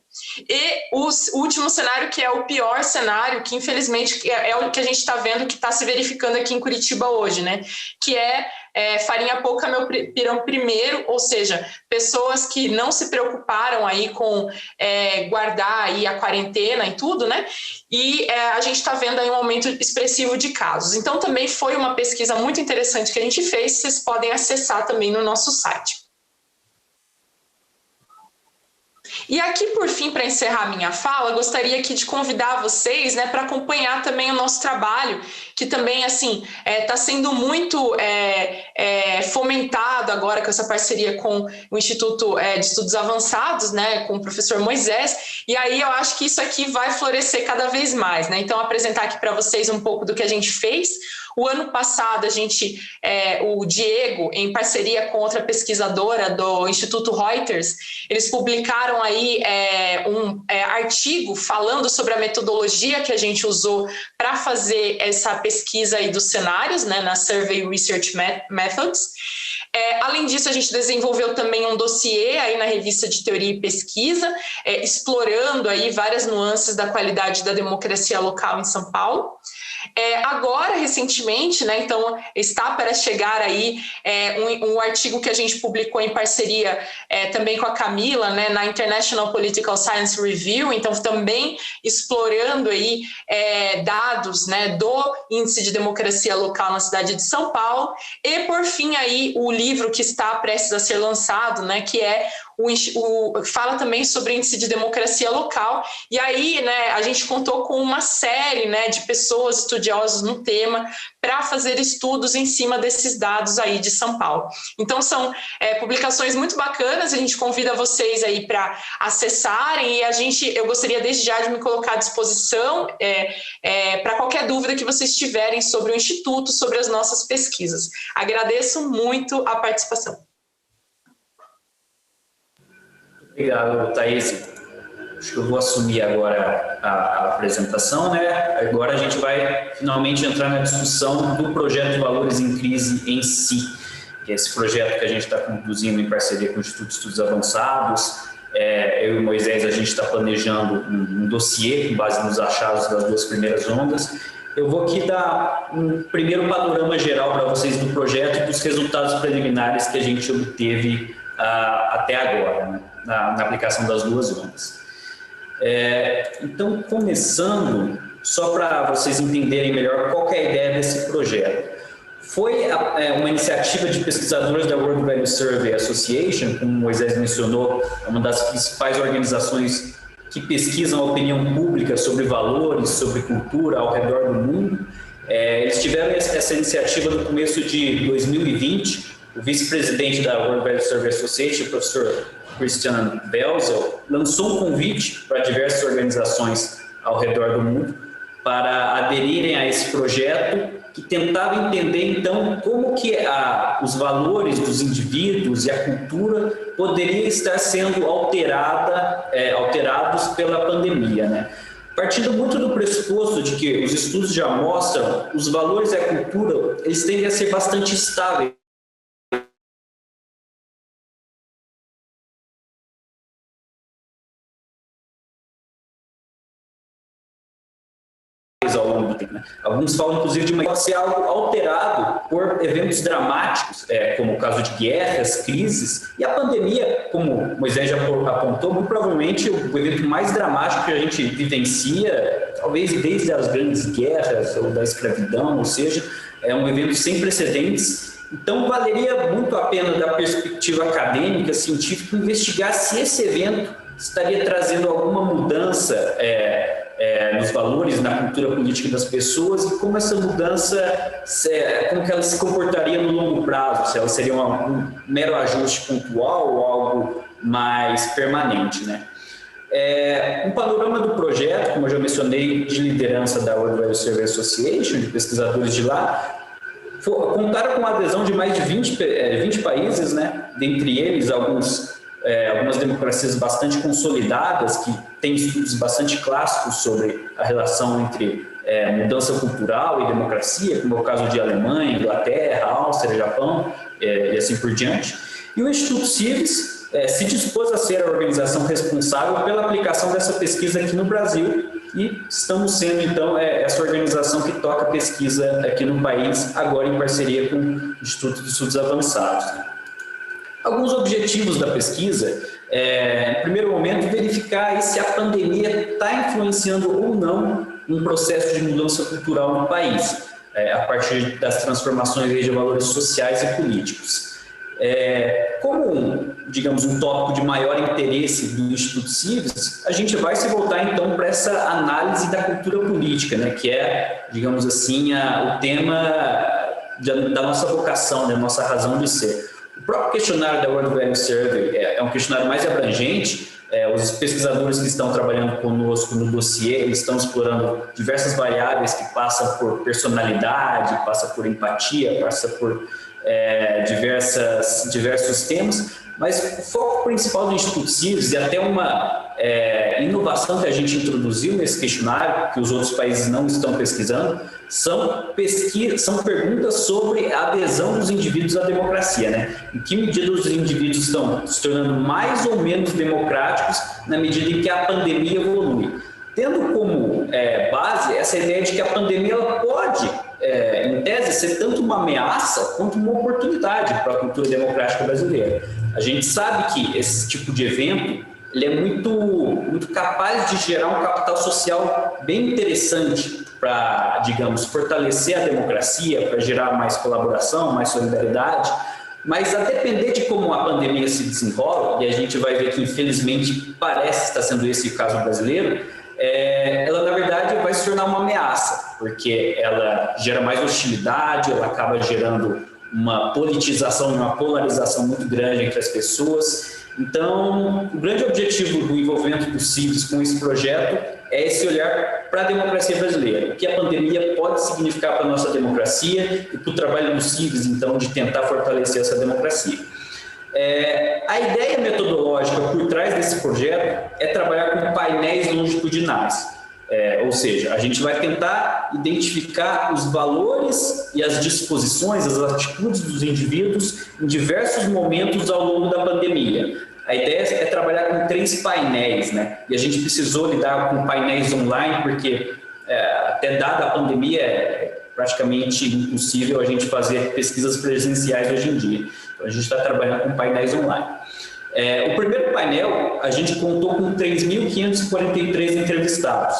E o último cenário, que é o pior cenário, que infelizmente é o que a gente está vendo que está se verificando aqui em Curitiba hoje, né? Que farinha pouca, meu pirão primeiro, ou seja, pessoas que não se preocuparam aí com guardar aí a quarentena e tudo, né? E a gente está vendo aí um aumento expressivo de casos. Então, também foi uma pesquisa muito interessante que a gente fez, vocês podem acessar também no nosso site. E aqui, por fim, para encerrar minha fala, gostaria aqui de convidar vocês, né, para acompanhar também o nosso trabalho, que também, assim, está sendo muito fomentado agora com essa parceria com o Instituto de Estudos Avançados, né, com o professor Moisés, e aí eu acho que isso aqui vai florescer cada vez mais, né? Então, apresentar aqui para vocês um pouco do que a gente fez. O ano passado, o Diego, em parceria com outra pesquisadora do Instituto Reuters, eles publicaram aí um artigo falando sobre a metodologia que a gente usou para fazer essa pesquisa aí dos cenários, né, na Survey Research Methods. Além disso, a gente desenvolveu também um dossiê aí na revista de Teoria e Pesquisa, explorando aí várias nuances da qualidade da democracia local em São Paulo. Agora, recentemente, né, então está para chegar aí um artigo que a gente publicou em parceria também com a Camila, né, na International Political Science Review, então também explorando aí dados, né, do Índice de Democracia Local na cidade de São Paulo, e por fim aí o livro que está prestes a ser lançado, né, que fala também sobre o Índice de Democracia Local, e aí, né, a gente contou com uma série, né, de pessoas estudiosos no tema para fazer estudos em cima desses dados aí de São Paulo. Então, são publicações muito bacanas, a gente convida vocês aí para acessarem, e eu gostaria desde já de me colocar à disposição para qualquer dúvida que vocês tiverem sobre o Instituto, sobre as nossas pesquisas. Agradeço muito a participação. Obrigado, Thaís. Acho que eu vou assumir agora a apresentação, né? Agora a gente vai finalmente entrar na discussão do projeto de Valores em Crise em si, que é esse projeto que a gente está conduzindo em parceria com o Instituto de Estudos Avançados. Eu e o Moisés, a gente está planejando um dossiê com base nos achados das 2 primeiras ondas. Eu vou aqui dar um primeiro panorama geral para vocês do projeto e dos resultados preliminares que a gente obteve até agora, né, na aplicação das 2 ondas. Então, começando, só para vocês entenderem melhor qual que é a ideia desse projeto. foi uma iniciativa de pesquisadores da World Value Survey Association, como o Moisés mencionou, é uma das principais organizações que pesquisam a opinião pública sobre valores, sobre cultura ao redor do mundo. Eles tiveram essa iniciativa no começo de 2020. O vice-presidente da World Value Survey Association, o professor Christian Belzel, lançou um convite para diversas organizações ao redor do mundo para aderirem a esse projeto, que tentava entender, então, como que os valores dos indivíduos e a cultura poderiam estar sendo alterados pela pandemia, né? Partindo muito do pressuposto de que os estudos já mostram, os valores e a cultura, eles tendem a ser bastante estáveis ao longo do tempo, né? Alguns falam, inclusive, de pode ser algo alterado por eventos dramáticos, como o caso de guerras, crises, e a pandemia, como Moisés já apontou, muito provavelmente o evento mais dramático que a gente vivencia, talvez desde as grandes guerras ou da escravidão, ou seja, é um evento sem precedentes. Então, valeria muito a pena, da perspectiva acadêmica, científica, investigar se esse evento estaria trazendo alguma mudança nos valores, na cultura política das pessoas, e como essa mudança, como que ela se comportaria no longo prazo, se ela seria um mero ajuste pontual ou algo mais permanente, né? Um panorama do projeto, como eu já mencionei, de liderança da World Value Survey Association, de pesquisadores de lá, contaram com a adesão de mais de 20 países, né? Dentre eles, algumas democracias bastante consolidadas, que têm estudos bastante clássicos sobre a relação entre mudança cultural e democracia, como é o caso de Alemanha, Inglaterra, Áustria, Japão, e assim por diante. E o Instituto Cives se dispôs a ser a organização responsável pela aplicação dessa pesquisa aqui no Brasil, e estamos sendo, então, essa organização que toca pesquisa aqui no país, agora em parceria com o Instituto de Estudos Avançados. Alguns objetivos da pesquisa, em primeiro momento, verificar se a pandemia está influenciando ou não um processo de mudança cultural no país, a partir das transformações de valores sociais e políticos. Como, digamos, um tópico de maior interesse do Instituto Cives, a gente vai se voltar, então, para essa análise da cultura política, né, que é, digamos assim, o tema da nossa vocação, da nossa razão de ser. O próprio questionário da World Value Survey é um questionário mais abrangente. Os pesquisadores que estão trabalhando conosco no dossiê, eles estão explorando diversas variáveis que passam por personalidade, passa por empatia, passa por diversos temas, mas o foco principal do Instituto Cives, e até uma inovação que a gente introduziu nesse questionário, que os outros países não estão pesquisando, são perguntas sobre a adesão dos indivíduos à democracia, né? Em que medida os indivíduos estão se tornando mais ou menos democráticos na medida em que a pandemia evolui. Tendo como base essa ideia de que a pandemia ela pode, em tese, ser tanto uma ameaça quanto uma oportunidade para a cultura democrática brasileira. A gente sabe que esse tipo de evento ele é muito capaz de gerar um capital social bem interessante para, digamos, fortalecer a democracia, para gerar mais colaboração, mais solidariedade, mas a depender de como a pandemia se desenrola, e a gente vai ver que, infelizmente, parece estar sendo esse o caso brasileiro, ela, na verdade, vai se tornar uma ameaça, porque ela gera mais hostilidade, ela acaba gerando uma politização, uma polarização muito grande entre as pessoas. Então, o grande objetivo do envolvimento do Cives com esse projeto é esse olhar para a democracia brasileira, o que a pandemia pode significar para a nossa democracia e para o trabalho do Cives, então, de tentar fortalecer essa democracia. A ideia metodológica por trás desse projeto é trabalhar com painéis longitudinais, ou seja, a gente vai tentar identificar os valores e as disposições, as atitudes dos indivíduos em diversos momentos ao longo da pandemia. A ideia é trabalhar com 3 painéis, né? E a gente precisou lidar com painéis online porque, até dada a pandemia, é praticamente impossível a gente fazer pesquisas presenciais hoje em dia. Então, a gente está trabalhando com painéis online. O primeiro painel, a gente contou com 3.543 entrevistados.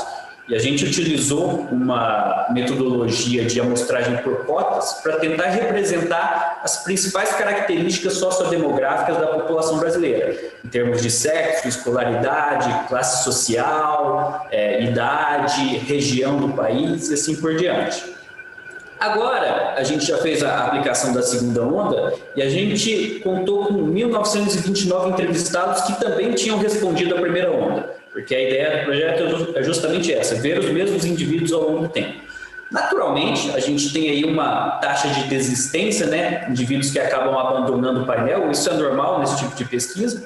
e a gente utilizou uma metodologia de amostragem por cotas para tentar representar as principais características sociodemográficas da população brasileira, em termos de sexo, escolaridade, classe social, idade, região do país e assim por diante. Agora, a gente já fez a aplicação da segunda onda e a gente contou com 1.929 entrevistados que também tinham respondido à primeira onda, porque a ideia do projeto é justamente essa, ver os mesmos indivíduos ao longo do tempo. Naturalmente, a gente tem aí uma taxa de desistência, né? Indivíduos que acabam abandonando o painel, isso é normal nesse tipo de pesquisa,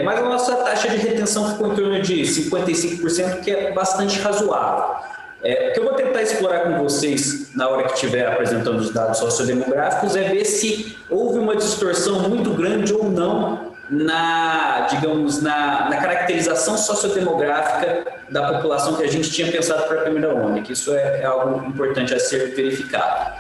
mas a nossa taxa de retenção ficou em torno de 55%, que é bastante razoável. O que eu vou tentar explorar com vocês na hora que estiver apresentando os dados sociodemográficos é ver se houve uma distorção muito grande ou não na caracterização sociodemográfica da população que a gente tinha pensado para a primeira onda, que isso é algo importante a ser verificado.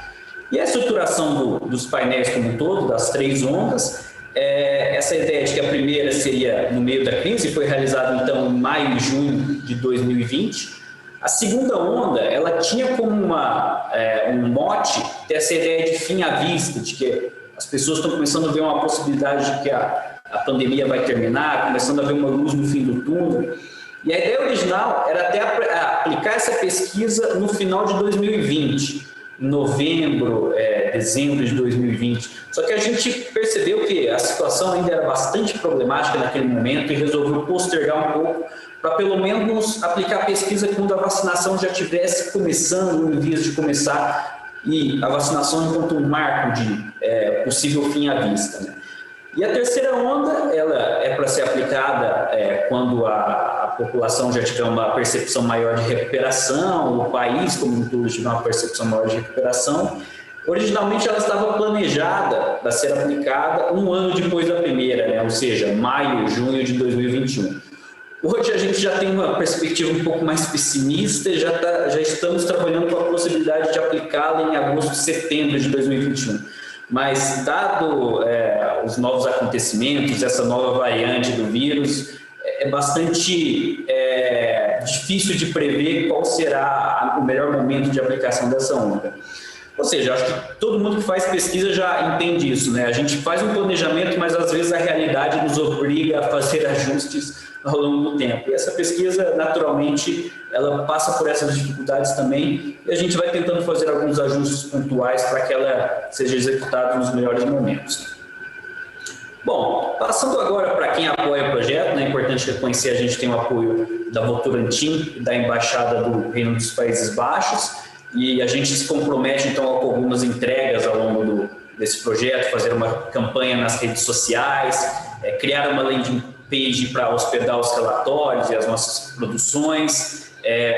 E a estruturação dos painéis como um todo, das 3 ondas, essa ideia de que a primeira seria no meio da crise, foi realizada então em maio e junho de 2020, a segunda onda, ela tinha como um mote ter essa ideia de fim à vista, de que as pessoas estão começando a ver uma possibilidade de que a pandemia vai terminar, começando a ver uma luz no fim do túnel. E a ideia original era até aplicar essa pesquisa no final de 2020, em novembro, dezembro de 2020. Só que a gente percebeu que a situação ainda era bastante problemática naquele momento e resolveu postergar um pouco para pelo menos aplicar a pesquisa quando a vacinação já estivesse começando, em vias de começar, e a vacinação enquanto um marco de possível fim à vista, né? E a terceira onda, ela é para ser aplicada quando a população já tiver uma percepção maior de recuperação, o país como um todo tiver uma percepção maior de recuperação. Originalmente ela estava planejada para ser aplicada um ano depois da primeira, né? Ou seja, maio, junho de 2021. Hoje a gente já tem uma perspectiva um pouco mais pessimista e já estamos trabalhando com a possibilidade de aplicá-la em agosto, setembro de 2021. Mas, dado os novos acontecimentos, essa nova variante do vírus, é bastante difícil de prever qual será o melhor momento de aplicação dessa onda. Ou seja, acho que todo mundo que faz pesquisa já entende isso, né? A gente faz um planejamento, mas às vezes a realidade nos obriga a fazer ajustes ao longo do tempo. E essa pesquisa, naturalmente, ela passa por essas dificuldades também e a gente vai tentando fazer alguns ajustes pontuais para que ela seja executada nos melhores momentos. Bom, passando agora para quem apoia o projeto, né, é importante reconhecer, a gente tem o apoio da Votorantim e da Embaixada do Reino dos Países Baixos e a gente se compromete, então, com algumas entregas ao longo desse projeto, fazer uma campanha nas redes sociais, criar uma landing page para hospedar os relatórios e as nossas produções,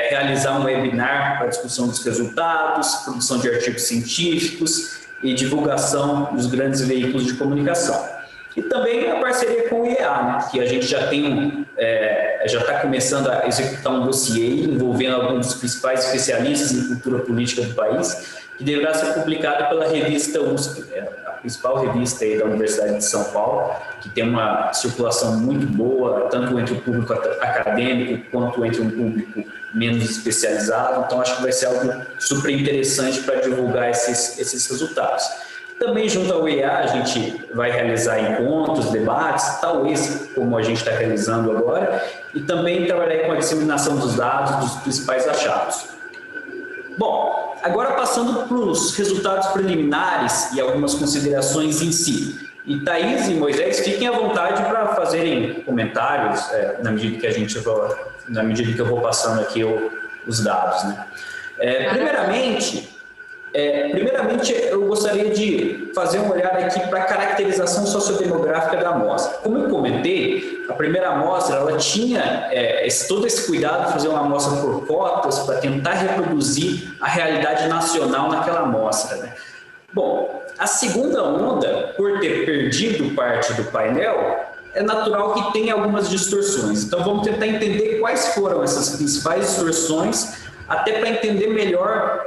realizar um webinar para discussão dos resultados, produção de artigos científicos e divulgação dos grandes veículos de comunicação. E também a parceria com o IEA, né, que a gente já está começando a executar um dossiê envolvendo alguns dos principais especialistas em cultura política do país, que deverá ser publicado pela revista USP, a principal revista aí da Universidade de São Paulo, que tem uma circulação muito boa, tanto entre o público acadêmico quanto entre um público menos especializado. Então, acho que vai ser algo super interessante para divulgar esses resultados. Também, junto ao IEA, a gente vai realizar encontros, debates, tal esse como a gente está realizando agora, e também trabalhar com a disseminação dos dados, dos principais achados. Bom, agora passando para os resultados preliminares e algumas considerações em si. E Thaís e Moisés, fiquem à vontade para fazerem comentários na medida que eu vou passando aqui os dados, né? Primeiramente, eu gostaria de fazer um olhar aqui para a caracterização sociodemográfica da amostra. Como eu comentei, a primeira amostra ela tinha todo esse cuidado de fazer uma amostra por cotas para tentar reproduzir a realidade nacional naquela amostra, né? Bom, a segunda onda, por ter perdido parte do painel, é natural que tenha algumas distorções. Então, vamos tentar entender quais foram essas principais distorções, até para entender melhor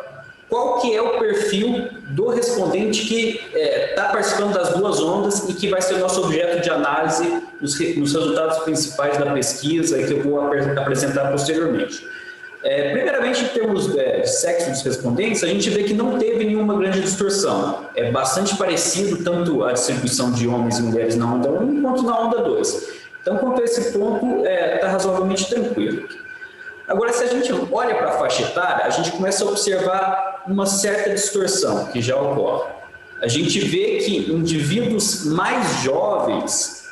qual que é o perfil do respondente que está participando das duas ondas e que vai ser o nosso objeto de análise nos resultados principais da pesquisa e que eu vou apresentar posteriormente. Primeiramente, em termos de sexo dos respondentes, a gente vê que não teve nenhuma grande distorção. É bastante parecido tanto a distribuição de homens e mulheres na onda 1 quanto na onda 2. Então, quanto a esse ponto, está razoavelmente tranquilo. Agora, se a gente olha para a faixa etária, a gente começa a observar uma certa distorção que já ocorre. A gente vê que indivíduos mais jovens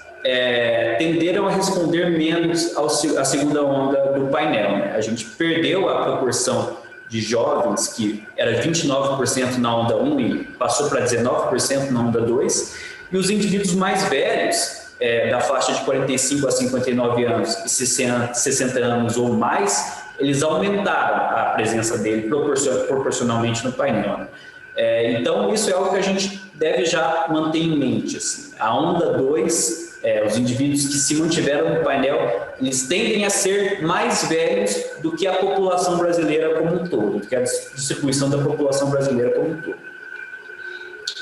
tenderam a responder menos à segunda onda do painel, né? A gente perdeu a proporção de jovens, que era 29% na onda 1 e passou para 19% na onda 2, e os indivíduos mais velhos, da faixa de 45 a 59 anos e 60 anos ou mais, eles aumentaram a presença dele proporcionalmente no painel. Então, isso é algo que a gente deve já manter em mente. Assim. A onda 2, os indivíduos que se mantiveram no painel, eles tendem a ser mais velhos do que a população brasileira como um todo, do que a distribuição da população brasileira como um todo.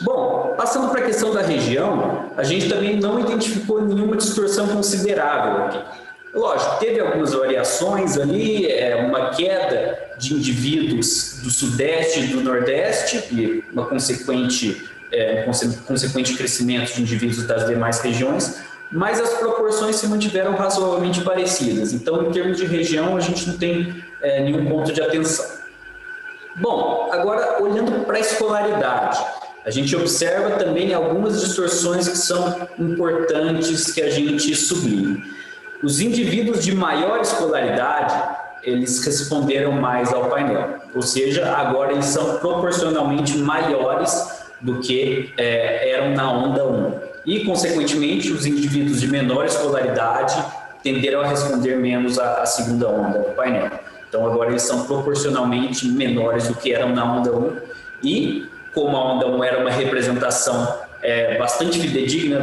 Bom, passando para a questão da região, a gente também não identificou nenhuma distorção considerável aqui. Lógico, teve algumas variações ali, uma queda de indivíduos do Sudeste e do Nordeste e um consequente crescimento de indivíduos das demais regiões, mas as proporções se mantiveram razoavelmente parecidas. Então, em termos de região, a gente não tem nenhum ponto de atenção. Bom, agora olhando para a escolaridade, a gente observa também algumas distorções que são importantes que a gente sublinha. Os indivíduos de maior escolaridade, eles responderam mais ao painel, ou seja, agora eles são proporcionalmente maiores do que eram na onda 1. E, consequentemente, os indivíduos de menor escolaridade tenderam a responder menos à segunda onda do painel. Então, agora eles são proporcionalmente menores do que eram na onda 1 e, como a onda 1 era uma representação bastante fidedigna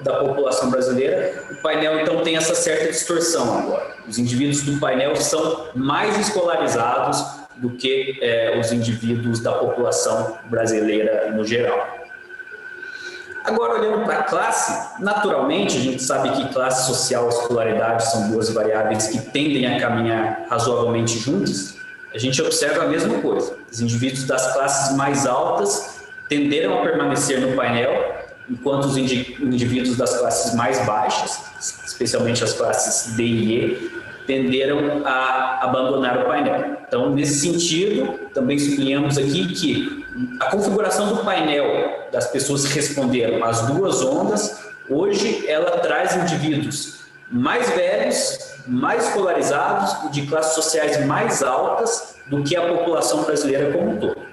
da população brasileira, o painel então tem essa certa distorção agora. Os indivíduos do painel são mais escolarizados do que os indivíduos da população brasileira no geral. Agora, olhando para a classe, naturalmente a gente sabe que classe social e escolaridade são duas variáveis que tendem a caminhar razoavelmente juntas. A gente observa a mesma coisa. Os indivíduos das classes mais altas tenderam a permanecer no painel, enquanto os indivíduos das classes mais baixas, especialmente as classes D e E, tenderam a abandonar o painel. Então, nesse sentido, também sublinhamos aqui que a configuração do painel das pessoas que responderam às duas ondas, hoje ela traz indivíduos mais velhos, mais escolarizados e de classes sociais mais altas do que a população brasileira como um todo.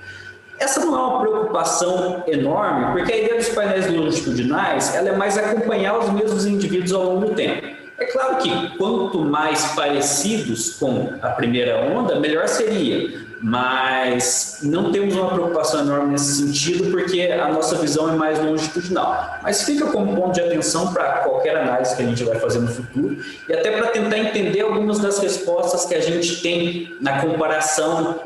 Essa não é uma preocupação enorme, porque a ideia dos painéis longitudinais ela é mais acompanhar os mesmos indivíduos ao longo do tempo. É claro que quanto mais parecidos com a primeira onda, melhor seria, mas não temos uma preocupação enorme nesse sentido, porque a nossa visão é mais longitudinal. Mas fica como ponto de atenção para qualquer análise que a gente vai fazer no futuro, e até para tentar entender algumas das respostas que a gente tem na comparação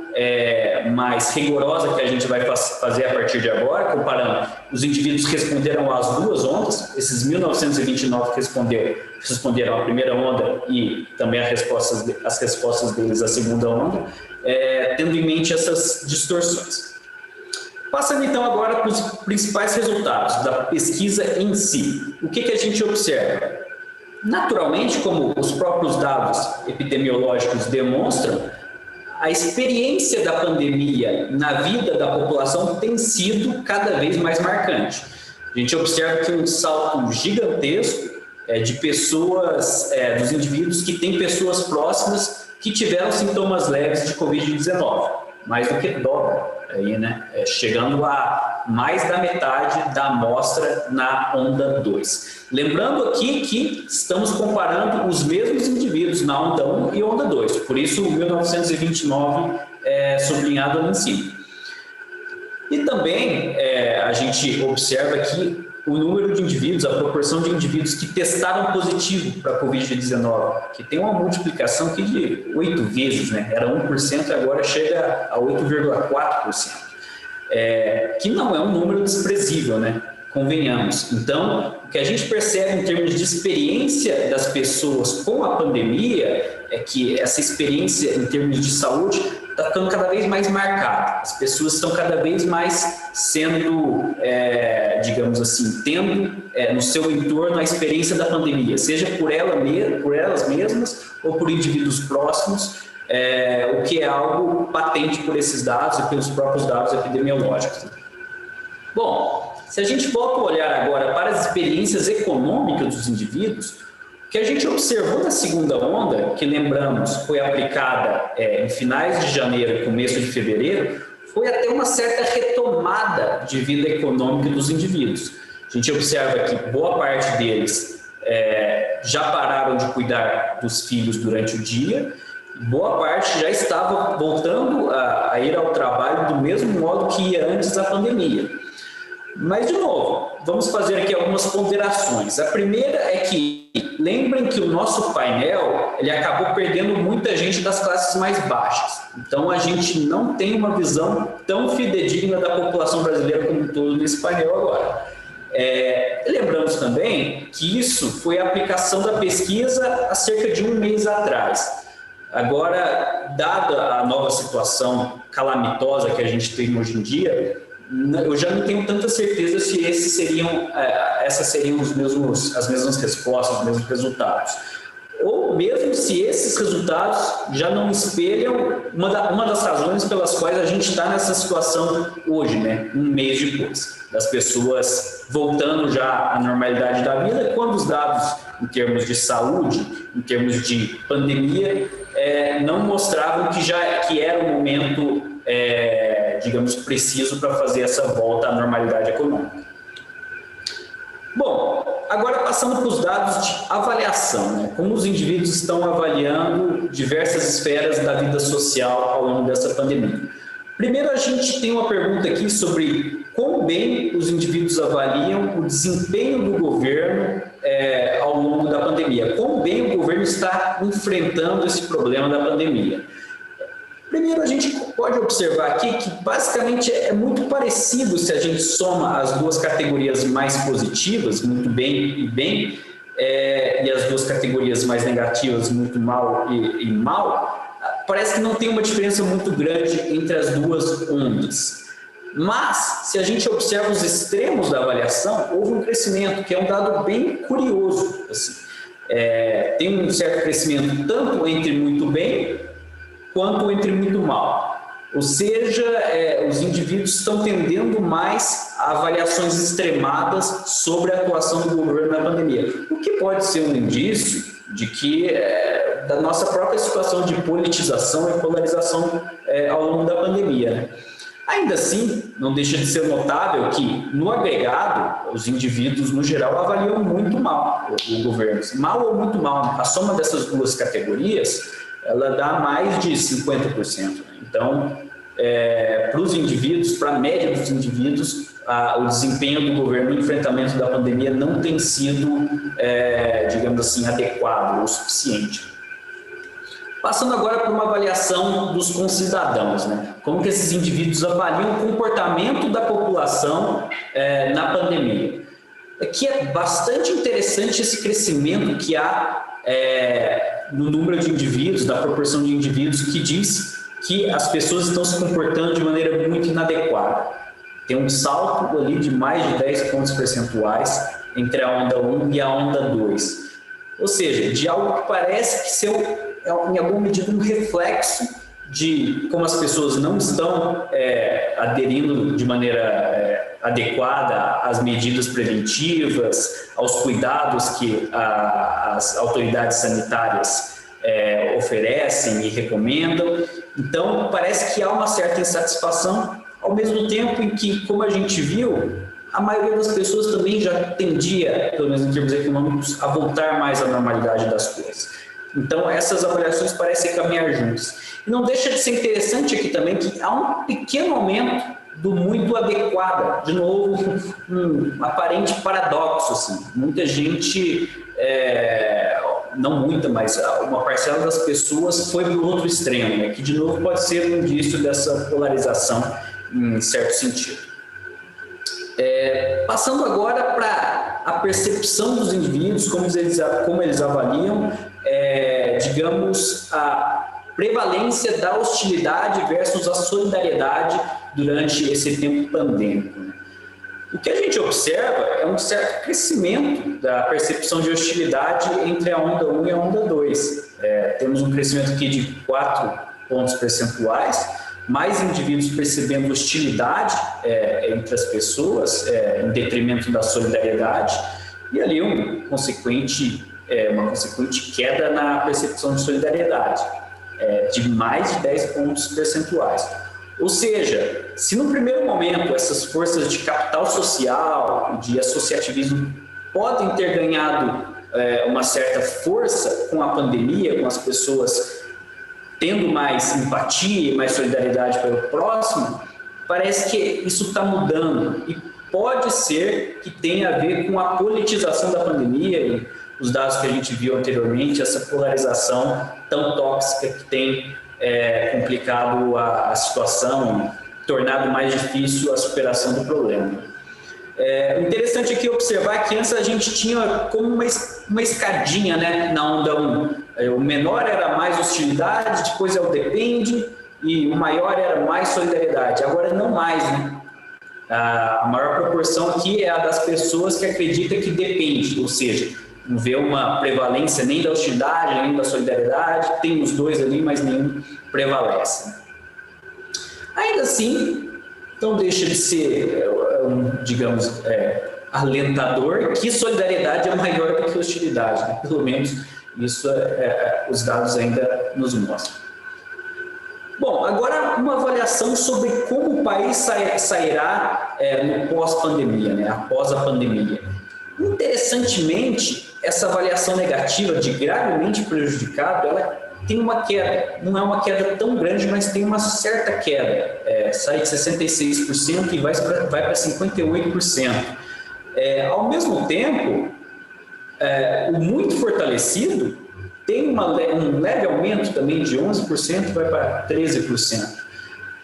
mais rigorosa que a gente vai fazer a partir de agora, comparando os indivíduos que responderam às duas ondas, esses 1929 que responderam à primeira onda e também as respostas deles à segunda onda, tendo em mente essas distorções. Passando então agora para os principais resultados da pesquisa em si. O que a gente observa? Naturalmente, como os próprios dados epidemiológicos demonstram, a experiência da pandemia na vida da população tem sido cada vez mais marcante. A gente observa que um salto gigantesco de pessoas, dos indivíduos que têm pessoas próximas que tiveram sintomas leves de Covid-19, mais do que dobra, aí, né? Chegando a mais da metade da amostra na onda 2. Lembrando aqui que estamos comparando os mesmos indivíduos na onda 1 e onda 2, por isso o 1929 é sublinhado ali em cima. E também a gente observa que o número de indivíduos, a proporção de indivíduos que testaram positivo para a Covid-19, que tem uma multiplicação aqui de 8 vezes, né? Era 1% e agora chega a 8,4%. Que não é um número desprezível, né? convenhamos. Então, o que a gente percebe em termos de experiência das pessoas com a pandemia é que essa experiência em termos de saúde está ficando cada vez mais marcada. As pessoas estão cada vez mais sendo, digamos assim, tendo no seu entorno a experiência da pandemia, seja por elas mesmas ou por indivíduos próximos, o que é algo patente por esses dados e pelos próprios dados epidemiológicos. Bom, se a gente volta a olhar agora para as experiências econômicas dos indivíduos, o que a gente observou na segunda onda, que lembramos foi aplicada em finais de janeiro e começo de fevereiro, foi até uma certa retomada de vida econômica dos indivíduos. A gente observa que boa parte deles já pararam de cuidar dos filhos durante o dia, boa parte já estava voltando a ir ao trabalho do mesmo modo que ia antes da pandemia. Mas, de novo, vamos fazer aqui algumas ponderações. A primeira é que, lembrem que o nosso painel ele acabou perdendo muita gente das classes mais baixas. Então, a gente não tem uma visão tão fidedigna da população brasileira como um todo nesse painel agora. Lembramos também que isso foi a aplicação da pesquisa há cerca de um mês atrás. Agora, dada a nova situação calamitosa que a gente tem hoje em dia, eu já não tenho tanta certeza se essas seriam as mesmas respostas, os mesmos resultados. Ou mesmo se esses resultados já não espelham uma das razões pelas quais a gente está nessa situação hoje, né? Um mês depois, das pessoas voltando já à normalidade da vida, quando os dados em termos de saúde, em termos de pandemia, não mostravam que era o momento, digamos, preciso para fazer essa volta à normalidade econômica. Bom, agora passando para os dados de avaliação, né? Como os indivíduos estão avaliando diversas esferas da vida social ao longo dessa pandemia. Primeiro, a gente tem uma pergunta aqui sobre quão bem os indivíduos avaliam o desempenho do governo ao longo da pandemia. Quão bem o governo está enfrentando esse problema da pandemia. Primeiro, a gente pode observar aqui que basicamente é muito parecido se a gente soma as duas categorias mais positivas, muito bem e bem, e as duas categorias mais negativas, muito mal e mal. Parece que não tem uma diferença muito grande entre as duas ondas. Mas, se a gente observa os extremos da avaliação, houve um crescimento, que é um dado bem curioso. Assim. Tem um certo crescimento tanto entre muito bem quanto entre muito mal. Ou seja, os indivíduos estão tendendo mais a avaliações extremadas sobre a atuação do governo na pandemia, o que pode ser um indício de que da nossa própria situação de politização e polarização ao longo da pandemia. Né? Ainda assim, não deixa de ser notável que, no agregado, os indivíduos, no geral, avaliam muito mal o governo. Mal ou muito mal. A soma dessas duas categorias, ela dá mais de 50%. Então, para os indivíduos, para a média dos indivíduos, o desempenho do governo no enfrentamento da pandemia não tem sido, digamos assim, adequado ou suficiente. Passando agora para uma avaliação dos concidadãos, né? Como que esses indivíduos avaliam o comportamento da população na pandemia. Aqui é bastante interessante esse crescimento que há no número de indivíduos, da proporção de indivíduos que diz que as pessoas estão se comportando de maneira muito inadequada. Tem um salto ali de mais de 10 pontos percentuais entre a onda 1 e a onda 2. Ou seja, de algo que parece que ser, em alguma medida, um reflexo de como as pessoas não estão aderindo de maneira adequada às medidas preventivas, aos cuidados que as autoridades sanitárias oferecem e recomendam. Então, parece que há uma certa insatisfação, ao mesmo tempo em que, como a gente viu, a maioria das pessoas também já tendia, pelo menos em termos econômicos, a voltar mais à normalidade das coisas. Então, essas avaliações parecem caminhar juntas. E não deixa de ser interessante aqui também que há um pequeno aumento do muito adequado. De novo, um aparente paradoxo. Assim. Muita gente, não muita, mas uma parcela das pessoas foi para o outro extremo, né? Que de novo pode ser um indício dessa polarização em certo sentido. Passando agora para a percepção dos indivíduos, como eles avaliam, digamos, a prevalência da hostilidade versus a solidariedade durante esse tempo pandêmico. O que a gente observa é um certo crescimento da percepção de hostilidade entre a onda 1 e a onda 2. Temos um crescimento aqui de 4 pontos percentuais, mais indivíduos percebendo hostilidade entre as pessoas, em detrimento da solidariedade, e ali uma consequente queda na percepção de solidariedade, de mais de 10 pontos percentuais. Ou seja, se no primeiro momento essas forças de capital social, de associativismo, podem ter ganhado uma certa força com a pandemia, com as pessoas tendo mais empatia e mais solidariedade pelo próximo, parece que isso está mudando e pode ser que tenha a ver com a politização da pandemia e os dados que a gente viu anteriormente, essa polarização tão tóxica que tem complicado a situação, tornado mais difícil a superação do problema. O interessante aqui é observar que antes a gente tinha como uma escadinha, né, na onda 1. O menor era mais hostilidade, depois é o depende, e o maior era mais solidariedade. Agora não mais, né? A maior proporção aqui é a das pessoas que acreditam que depende, ou seja, não vê uma prevalência nem da hostilidade, nem da solidariedade, tem os dois ali, mas nenhum prevalece. Ainda assim, não deixa de ser, digamos, alentador que solidariedade é maior do que hostilidade, né? Pelo menos isso os dados ainda nos mostram. Bom, agora uma avaliação sobre como o país sairá no pós-pandemia, né? Após a pandemia. Interessantemente, essa avaliação negativa de gravemente prejudicado, ela tem uma queda, não é uma queda tão grande, mas tem uma certa queda, sai de 66% e vai para 58%. Ao mesmo tempo, o muito fortalecido tem um leve aumento também de 11%, vai para 13%.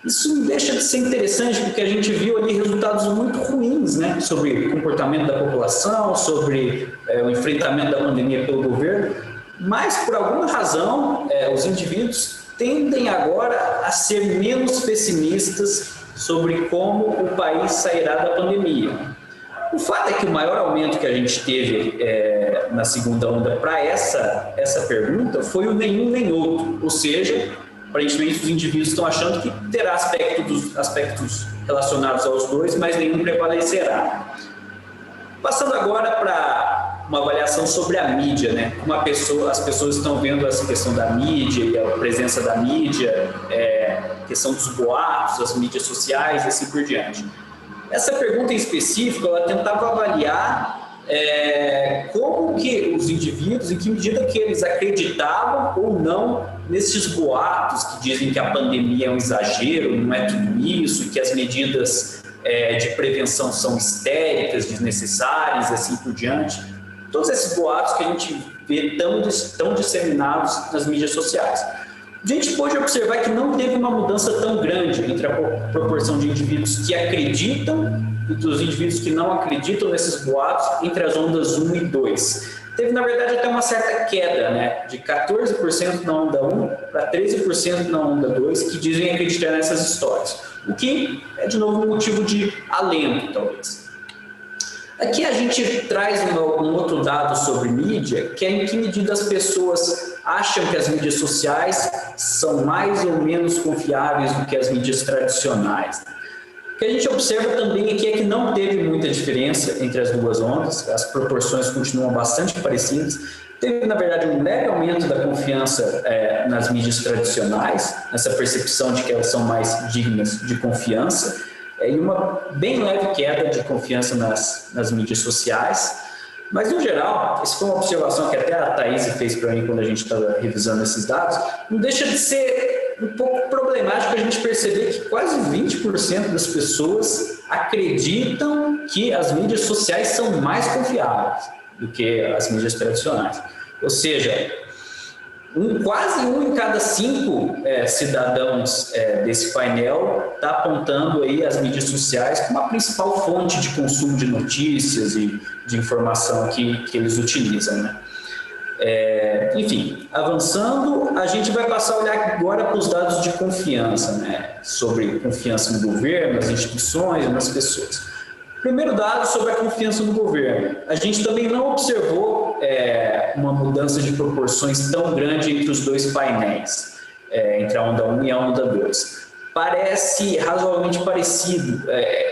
Isso não deixa de ser interessante, porque a gente viu ali resultados muito ruins, né, sobre o comportamento da população, sobre o enfrentamento da pandemia pelo governo, mas por alguma razão os indivíduos tendem agora a ser menos pessimistas sobre como o país sairá da pandemia. O fato é que o maior aumento que a gente teve na segunda onda para essa pergunta foi o nenhum nem outro, ou seja, aparentemente os indivíduos estão achando que terá aspectos relacionados aos dois, mas nenhum prevalecerá. Passando agora para uma avaliação sobre a mídia, né? Como as pessoas estão vendo essa questão da mídia e a presença da mídia, questão dos boatos, as mídias sociais e assim por diante. Essa pergunta em específico, ela tentava avaliar como que os indivíduos, em que medida que eles acreditavam ou não nesses boatos que dizem que a pandemia é um exagero, não é tudo isso, que as medidas de prevenção são histéricas, desnecessárias e assim por diante. Todos esses boatos que a gente vê tão disseminados nas mídias sociais. A gente pode observar que não teve uma mudança tão grande entre a proporção de indivíduos que acreditam e dos indivíduos que não acreditam nesses boatos entre as ondas 1 e 2. Teve, na verdade, até uma certa queda, né, de 14% na onda 1 para 13% na onda 2, que dizem acreditar nessas histórias. O que é, de novo, um motivo de alento, talvez. Aqui a gente traz um outro dado sobre mídia, que é em que medida as pessoas acham que as mídias sociais são mais ou menos confiáveis do que as mídias tradicionais. O que a gente observa também aqui é que não teve muita diferença entre as duas ondas, as proporções continuam bastante parecidas. Teve, na verdade, um leve aumento da confiança nas mídias tradicionais, nessa percepção de que elas são mais dignas de confiança, e uma bem leve queda de confiança nas mídias sociais. Mas, no geral, essa foi uma observação que até a Thaís fez para mim quando a gente estava revisando esses dados, não deixa de ser um pouco problemático a gente perceber que quase 20% das pessoas acreditam que as mídias sociais são mais confiáveis do que as mídias tradicionais. Ou seja, Quase um em cada 5 cidadãos desse painel está apontando aí as mídias sociais como a principal fonte de consumo de notícias e de informação que eles utilizam, né? Enfim, avançando, a gente vai passar a olhar agora para os dados de confiança, né? Sobre confiança no governo, nas instituições, nas pessoas. Primeiro dado sobre a confiança no governo. A gente também não observou uma mudança de proporções tão grande entre os dois painéis, entre a onda 1 e a onda 2. Parece razoavelmente parecido,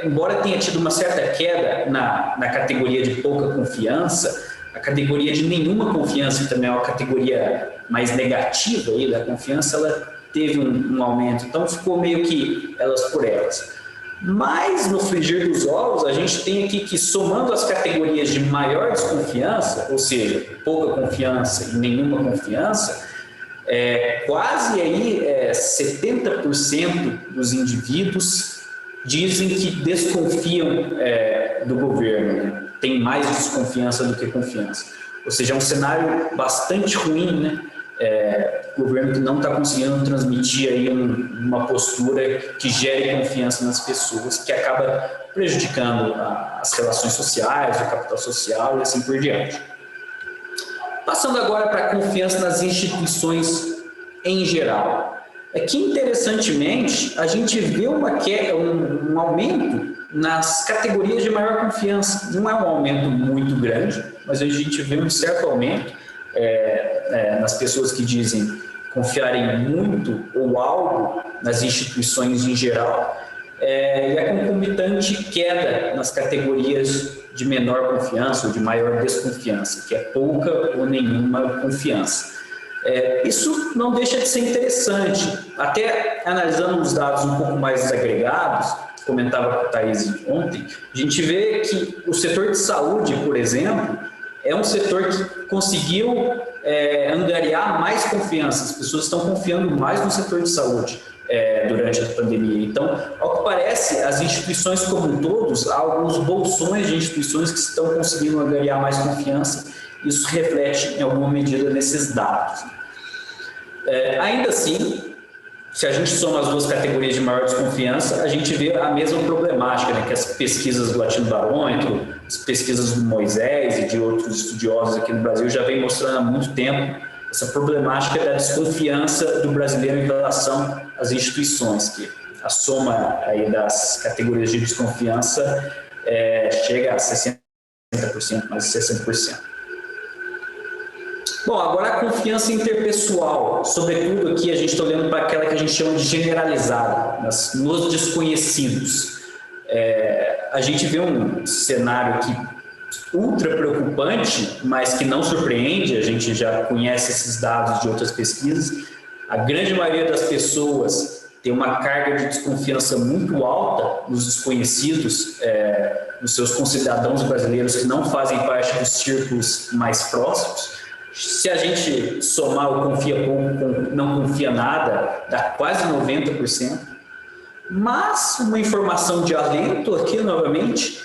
embora tenha tido uma certa queda na categoria de pouca confiança, a categoria de nenhuma confiança, que também é uma categoria mais negativa aí da confiança, ela teve um aumento, então ficou meio que elas por elas. Mas, no frigir dos ovos, a gente tem aqui que, somando as categorias de maior desconfiança, ou seja, pouca confiança e nenhuma confiança, quase aí 70% dos indivíduos dizem que desconfiam do governo, né? Tem mais desconfiança do que confiança. Ou seja, é um cenário bastante ruim, né? O governo que não está conseguindo transmitir aí uma postura que gere confiança nas pessoas, que acaba prejudicando as relações sociais, o capital social e assim por diante. Passando agora para a confiança nas instituições em geral. Aqui, interessantemente, a gente vê um aumento nas categorias de maior confiança. Não é um aumento muito grande, mas a gente vê um certo aumento nas pessoas que dizem confiarem muito ou algo nas instituições em geral, e a concomitante queda nas categorias de menor confiança ou de maior desconfiança, que é pouca ou nenhuma confiança. Isso não deixa de ser interessante. Até analisando os dados um pouco mais desagregados, comentava com a Thaís ontem, a gente vê que o setor de saúde, por exemplo, é um setor que conseguiu angariar mais confiança. As pessoas estão confiando mais no setor de saúde durante a pandemia. Então, ao que parece, as instituições como um todos, há alguns bolsões de instituições que estão conseguindo angariar mais confiança. Isso reflete em alguma medida nesses dados. Ainda assim, se a gente soma as duas categorias de maior desconfiança, a gente vê a mesma problemática, né, que as pesquisas do Latino-Barômetro, as pesquisas do Moisés e de outros estudiosos aqui no Brasil já vem mostrando há muito tempo essa problemática da desconfiança do brasileiro em relação às instituições, que a soma aí das categorias de desconfiança chega a 60%, mais de 60%. Bom, agora a confiança interpessoal, sobretudo aqui a gente está olhando para aquela que a gente chama de generalizada, nos desconhecidos. A gente vê um cenário aqui ultra preocupante, mas que não surpreende, a gente já conhece esses dados de outras pesquisas. A grande maioria das pessoas tem uma carga de desconfiança muito alta nos desconhecidos, nos seus concidadãos brasileiros que não fazem parte dos círculos mais próximos. Se a gente somar o confia pouco com não confia nada, dá quase 90%. Mas uma informação de alento aqui, novamente,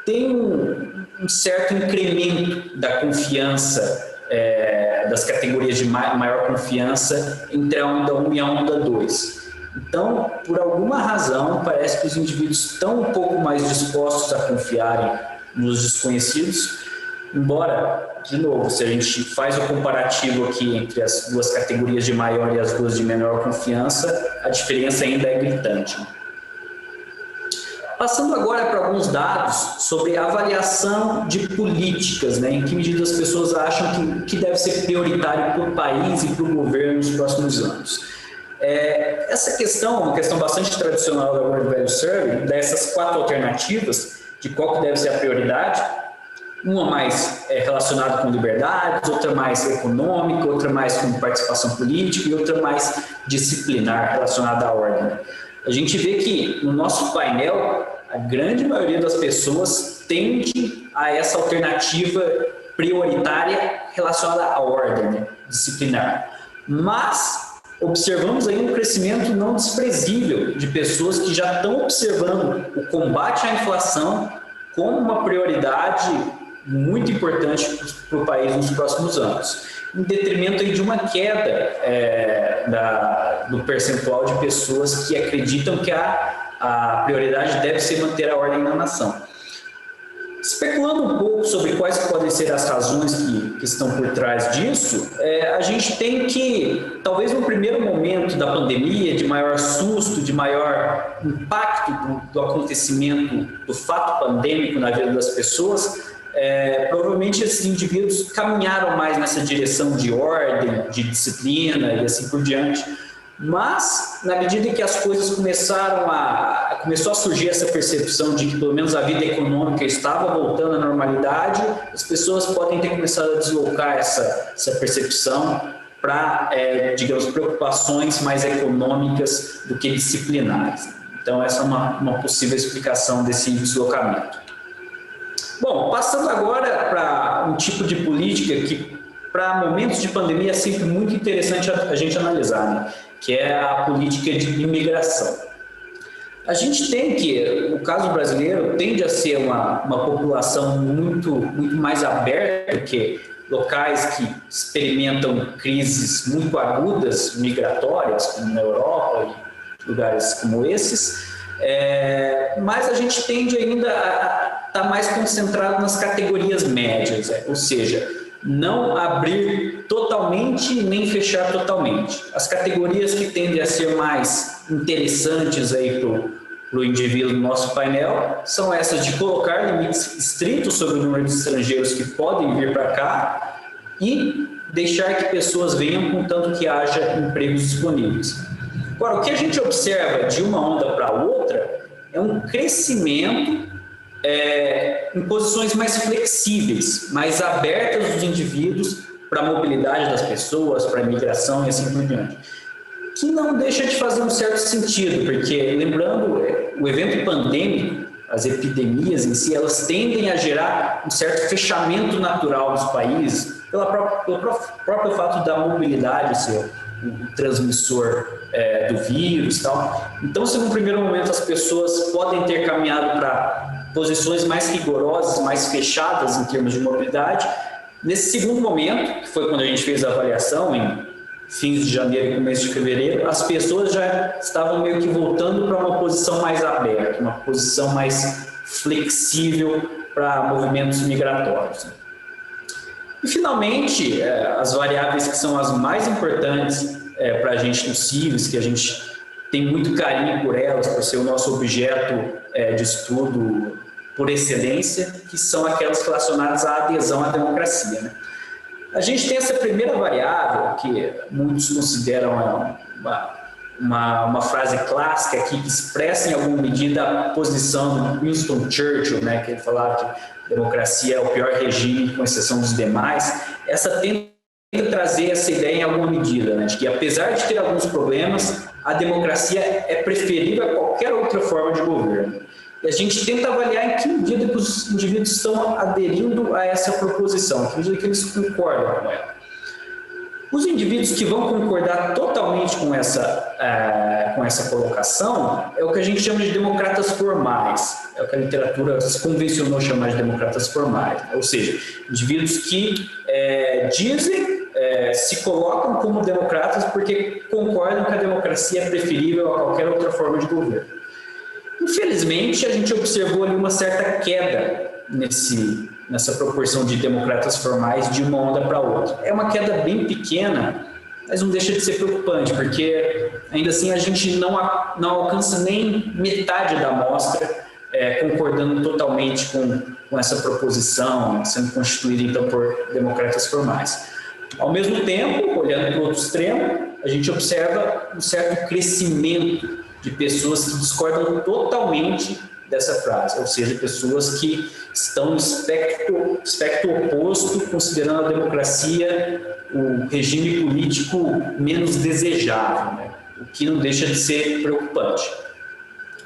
tem um certo incremento da confiança, das categorias de maior confiança entre a onda 1 e a onda 2. Então, por alguma razão, parece que os indivíduos estão um pouco mais dispostos a confiarem nos desconhecidos, embora, de novo, se a gente faz o comparativo aqui entre as duas categorias de maior e as duas de menor confiança, a diferença ainda é gritante. Passando agora para alguns dados sobre a avaliação de políticas, né, em que medida as pessoas acham que deve ser prioritário para o país e para o governo nos próximos anos. Essa questão é uma questão bastante tradicional da World Value Survey, dessas 4 alternativas de qual que deve ser a prioridade. Uma mais relacionada com liberdades, outra mais econômica, outra mais com participação política e outra mais disciplinar, relacionada à ordem. A gente vê que no nosso painel, a grande maioria das pessoas tende a essa alternativa prioritária relacionada à ordem, né, disciplinar. Mas observamos aí um crescimento não desprezível de pessoas que já estão observando o combate à inflação como uma prioridade muito importante para o país nos próximos anos. em detrimento aí de uma queda do percentual de pessoas que acreditam que a prioridade deve ser manter a ordem na nação. Especulando um pouco sobre quais podem ser as razões que estão por trás disso, a gente tem que, talvez no primeiro momento da pandemia, de maior susto, de maior impacto do acontecimento, do fato pandêmico na vida das pessoas, provavelmente esses indivíduos caminharam mais nessa direção de ordem, de disciplina e assim por diante. Mas, na medida em que as coisas começou a surgir essa percepção de que pelo menos a vida econômica estava voltando à normalidade, as pessoas podem ter começado a deslocar essa percepção para, digamos, preocupações mais econômicas do que disciplinares. Então, essa é uma possível explicação desse deslocamento. Bom, passando agora para um tipo de política que, para momentos de pandemia, é sempre muito interessante a gente analisar, né? Que é a política de imigração. A gente tem que, no caso brasileiro, tende a ser uma população muito mais aberta do que locais que experimentam crises muito agudas, migratórias, como na Europa e lugares como esses, mas a gente tende ainda a estar mais concentrado nas categorias médias, ou seja, não abrir totalmente nem fechar totalmente. As categorias que tendem a ser mais interessantes aí para o indivíduo do nosso painel são essas de colocar limites estritos sobre o número de estrangeiros que podem vir para cá e deixar que pessoas venham contanto que haja empregos disponíveis. Agora, o que a gente observa de uma onda para outra é um crescimento em posições mais flexíveis, mais abertas dos indivíduos para a mobilidade das pessoas, para a imigração e assim por diante. Que não deixa de fazer um certo sentido, porque, lembrando, o evento pandêmico, as epidemias em si, elas tendem a gerar um certo fechamento natural dos países, pelo próprio fato da mobilidade ser o transmissor do vírus e tal. Então, se no primeiro momento as pessoas podem ter caminhado para posições mais rigorosas, mais fechadas em termos de mobilidade, nesse segundo momento, que foi quando a gente fez a avaliação, em fins de janeiro e começo de fevereiro, as pessoas já estavam meio que voltando para uma posição mais aberta, uma posição mais flexível para movimentos migratórios. E, finalmente, as variáveis que são as mais importantes para a gente no CIVES, que a gente tem muito carinho por elas, por ser o nosso objeto de estudo por excelência, que são aquelas relacionadas à adesão à democracia, né? A gente tem essa primeira variável, que muitos consideram uma frase clássica que expressa em alguma medida a posição de Winston Churchill, né, que ele falava que a democracia é o pior regime, com exceção dos demais. Essa tenta trazer essa ideia em alguma medida, né, de que apesar de ter alguns problemas, a democracia é preferível a qualquer outra forma de governo. E a gente tenta avaliar em que medida que os indivíduos estão aderindo a essa proposição, em que medida que eles concordam com ela. Os indivíduos que vão concordar totalmente com essa colocação é o que a gente chama de democratas formais, é o que a literatura se convencionou chamar de democratas formais, ou seja, indivíduos que se colocam como democratas porque concordam que a democracia é preferível a qualquer outra forma de governo. Infelizmente, a gente observou ali uma certa queda nessa proporção de democratas formais de uma onda para outra. É uma queda bem pequena, mas não deixa de ser preocupante, porque ainda assim a gente não alcança nem metade da amostra concordando totalmente com essa proposição, sendo constituída então por democratas formais. Ao mesmo tempo, olhando para o outro extremo, a gente observa um certo crescimento de pessoas que discordam totalmente dessa frase, ou seja, pessoas que estão no espectro oposto, considerando a democracia o regime político menos desejável, né? O que não deixa de ser preocupante.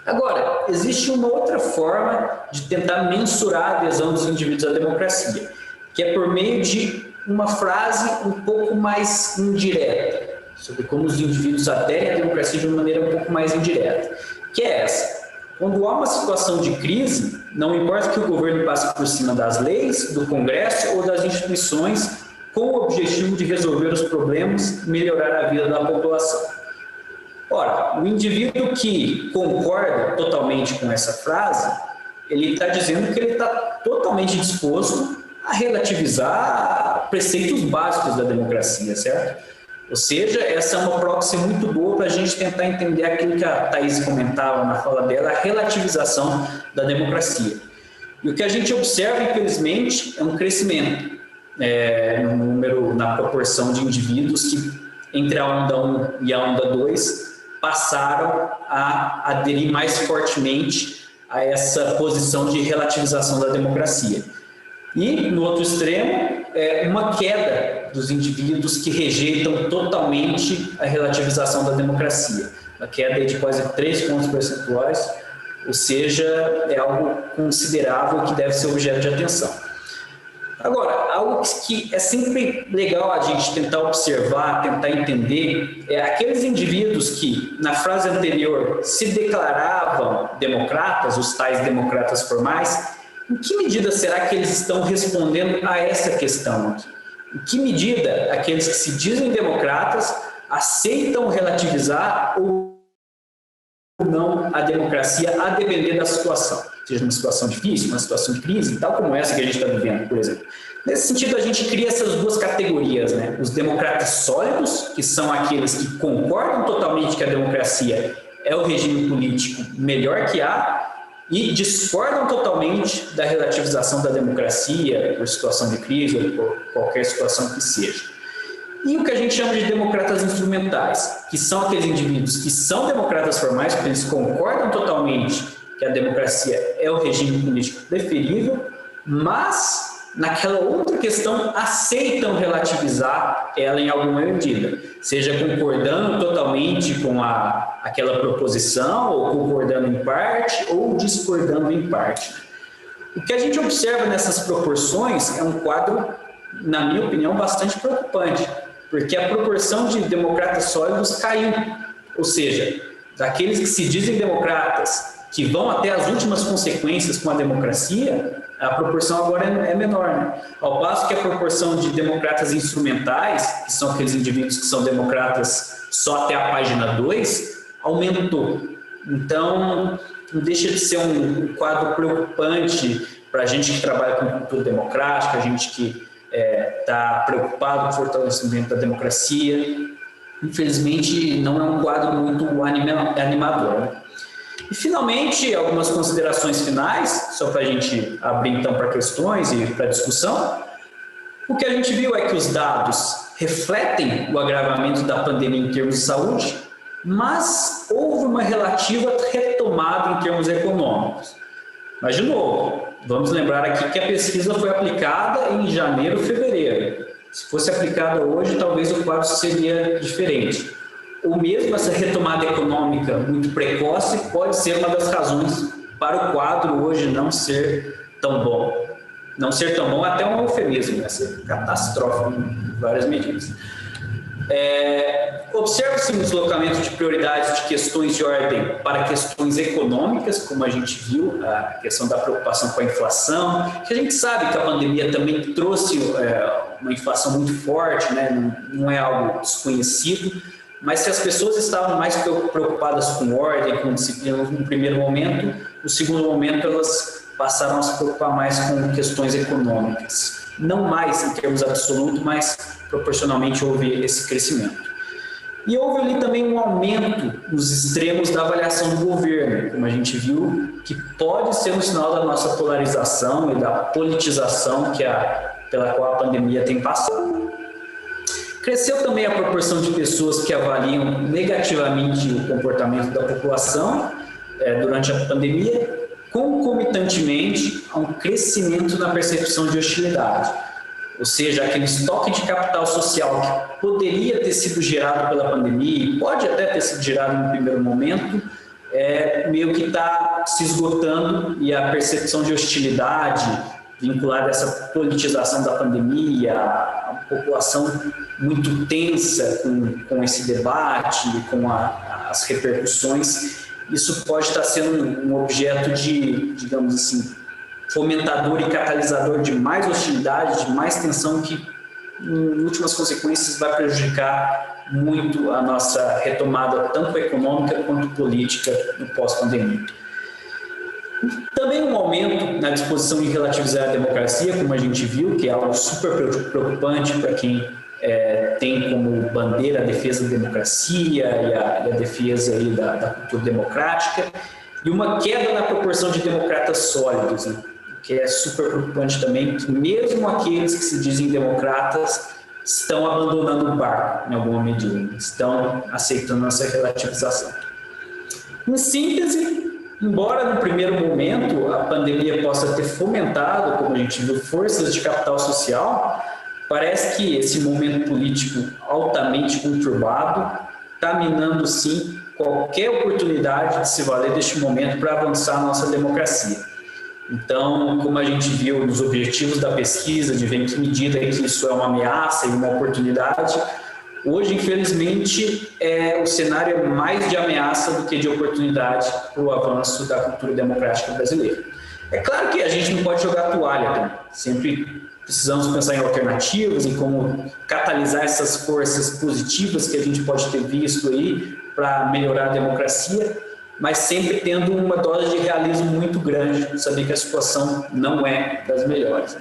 Agora, existe uma outra forma de tentar mensurar a adesão dos indivíduos à democracia, que é por meio de uma frase um pouco mais indireta, sobre como os indivíduos aderem à democracia de uma maneira um pouco mais indireta, que é essa: quando há uma situação de crise, não importa que o governo passe por cima das leis, do Congresso ou das instituições com o objetivo de resolver os problemas e melhorar a vida da população. Ora, o indivíduo que concorda totalmente com essa frase, ele está dizendo que ele está totalmente disposto a relativizar preceitos básicos da democracia, certo? Ou seja, essa é uma proxy muito boa para a gente tentar entender aquilo que a Thaís comentava na fala dela, a relativização da democracia. E o que a gente observa, infelizmente, é um crescimento no número, na proporção de indivíduos que, entre a onda 1 e a onda 2, passaram a aderir mais fortemente a essa posição de relativização da democracia. E, no outro extremo, uma queda dos indivíduos que rejeitam totalmente a relativização da democracia. Uma queda de quase 3 pontos percentuais, ou seja, é algo considerável que deve ser objeto de atenção. Agora, algo que é sempre legal a gente tentar observar, tentar entender, é aqueles indivíduos que, na frase anterior, se declaravam democratas, os tais democratas formais, em que medida será que eles estão respondendo a essa questão aqui? Em que medida aqueles que se dizem democratas aceitam relativizar ou não a democracia a depender da situação? Seja uma situação difícil, uma situação de crise, tal como essa que a gente está vivendo, por exemplo. Nesse sentido, a gente cria essas duas categorias, né? Os democratas sólidos, que são aqueles que concordam totalmente que a democracia é o regime político melhor que há, e discordam totalmente da relativização da democracia por situação de crise ou por qualquer situação que seja. E o que a gente chama de democratas instrumentais, que são aqueles indivíduos que são democratas formais, porque eles concordam totalmente que a democracia é o regime político preferível, mas naquela outra questão aceitam relativizar ela em alguma medida, seja concordando totalmente com aquela proposição, ou concordando em parte, ou discordando em parte. O que a gente observa nessas proporções é um quadro, na minha opinião, bastante preocupante, porque a proporção de democratas sólidos caiu, ou seja, daqueles que se dizem democratas, que vão até as últimas consequências com a democracia, a proporção agora é menor, né? Ao passo que a proporção de democratas instrumentais, que são aqueles indivíduos que são democratas só até a página 2, aumentou. Então, não deixa de ser um quadro preocupante para a gente que trabalha com cultura democrática, a gente que está preocupado com o fortalecimento da democracia. Infelizmente, não é um quadro muito animador, né? E, finalmente, algumas considerações finais, só para a gente abrir, então, para questões e para discussão. O que a gente viu é que os dados refletem o agravamento da pandemia em termos de saúde, mas houve uma relativa retomada em termos econômicos. Mas, de novo, vamos lembrar aqui que a pesquisa foi aplicada em janeiro, fevereiro. Se fosse aplicada hoje, talvez o quadro seria diferente. Ou mesmo essa retomada econômica muito precoce pode ser uma das razões para o quadro hoje não ser tão bom. Não ser tão bom até um eufemismo, né? Ser catastrófico em várias medidas. Observa-se um deslocamento de prioridades de questões de ordem para questões econômicas, como a gente viu, a questão da preocupação com a inflação, que a gente sabe que a pandemia também trouxe uma inflação muito forte, né? Não é algo desconhecido. Mas se as pessoas estavam mais preocupadas com ordem, com disciplina no primeiro momento, no segundo momento elas passaram a se preocupar mais com questões econômicas. Não mais em termos absolutos, mas proporcionalmente houve esse crescimento. E houve ali também um aumento nos extremos da avaliação do governo, como a gente viu, que pode ser um sinal da nossa polarização e da politização pela qual a pandemia tem passado. Cresceu também a proporção de pessoas que avaliam negativamente o comportamento da população durante a pandemia, concomitantemente a um crescimento na percepção de hostilidade. Ou seja, aquele estoque de capital social que poderia ter sido gerado pela pandemia, e pode até ter sido gerado no primeiro momento, meio que está se esgotando, e a percepção de hostilidade vinculada a essa politização da pandemia, a população muito tensa com esse debate, com as repercussões, isso pode estar sendo um objeto de, digamos assim, fomentador e catalisador de mais hostilidade, de mais tensão que em últimas consequências, vai prejudicar muito a nossa retomada, tanto econômica quanto política, no pós-pandemia. Também um aumento na disposição de relativizar a democracia, como a gente viu, que é algo super preocupante para quem tem como bandeira a defesa da democracia e a defesa aí da cultura democrática, e uma queda na proporção de democratas sólidos, né? Que é super preocupante também, que mesmo aqueles que se dizem democratas estão abandonando o barco, em alguma medida, estão aceitando essa relativização. Em síntese, embora no primeiro momento a pandemia possa ter fomentado, como a gente viu, forças de capital social, parece que esse momento político altamente conturbado está minando, sim, qualquer oportunidade de se valer deste momento para avançar a nossa democracia. Então, como a gente viu nos objetivos da pesquisa, de ver em que medida que isso é uma ameaça e uma oportunidade, hoje, infelizmente, o cenário é mais de ameaça do que de oportunidade para o avanço da cultura democrática brasileira. É claro que a gente não pode jogar toalha também, sempre precisamos pensar em alternativas, em como catalisar essas forças positivas que a gente pode ter visto aí para melhorar a democracia, mas sempre tendo uma dose de realismo muito grande, saber que a situação não é das melhores.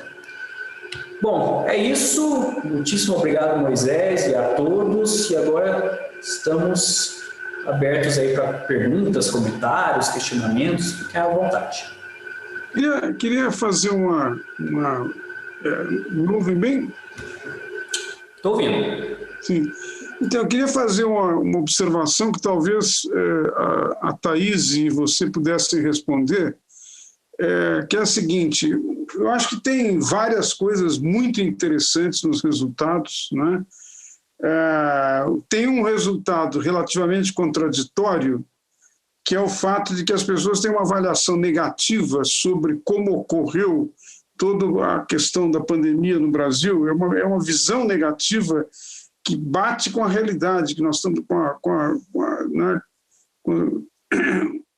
Bom, é isso. Muitíssimo obrigado, Moisés, e a todos. E agora estamos abertos aí para perguntas, comentários, questionamentos. Fiquem à vontade. Queria fazer me ouvem bem? Estou ouvindo. Sim. Então, eu queria fazer uma observação que talvez a Thaís e você pudessem responder, que é a seguinte: eu acho que tem várias coisas muito interessantes nos resultados, né? Tem um resultado relativamente contraditório, que é o fato de que as pessoas têm uma avaliação negativa sobre como ocorreu toda a questão da pandemia no Brasil. É uma visão negativa que bate com a realidade, que nós estamos com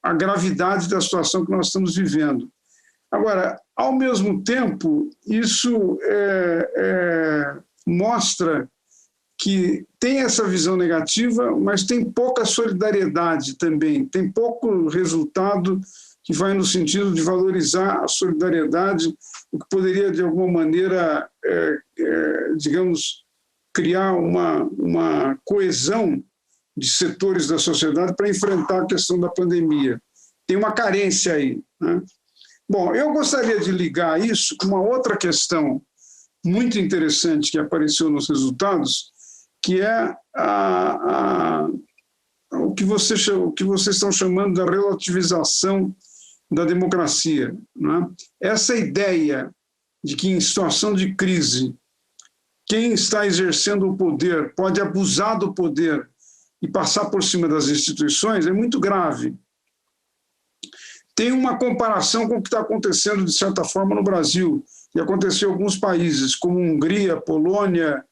a gravidade da situação que nós estamos vivendo. Agora, ao mesmo tempo, isso mostra que tem essa visão negativa, mas tem pouca solidariedade também, tem pouco resultado que vai no sentido de valorizar a solidariedade, o que poderia, de alguma maneira, digamos, criar uma coesão de setores da sociedade para enfrentar a questão da pandemia. Tem uma carência aí, né? Bom, eu gostaria de ligar isso com uma outra questão muito interessante que apareceu nos resultados, que é o que vocês estão chamando da relativização da democracia, né? Essa ideia de que, em situação de crise, quem está exercendo o poder pode abusar do poder e passar por cima das instituições é muito grave. Tem uma comparação com o que está acontecendo, de certa forma, no Brasil, e aconteceu em alguns países, como Hungria, Polônia,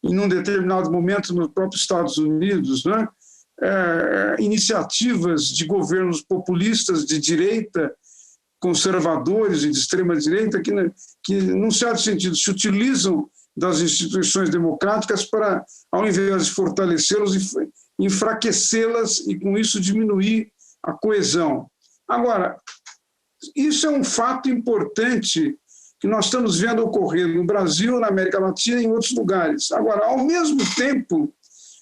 em um determinado momento nos próprios Estados Unidos, né? Iniciativas de governos populistas de direita, conservadores e de extrema-direita, que, num certo sentido, se utilizam das instituições democráticas para, ao invés de fortalecê-las, enfraquecê-las e, com isso, diminuir a coesão. Agora, isso é um fato importante que nós estamos vendo ocorrer no Brasil, na América Latina e em outros lugares. Agora, ao mesmo tempo,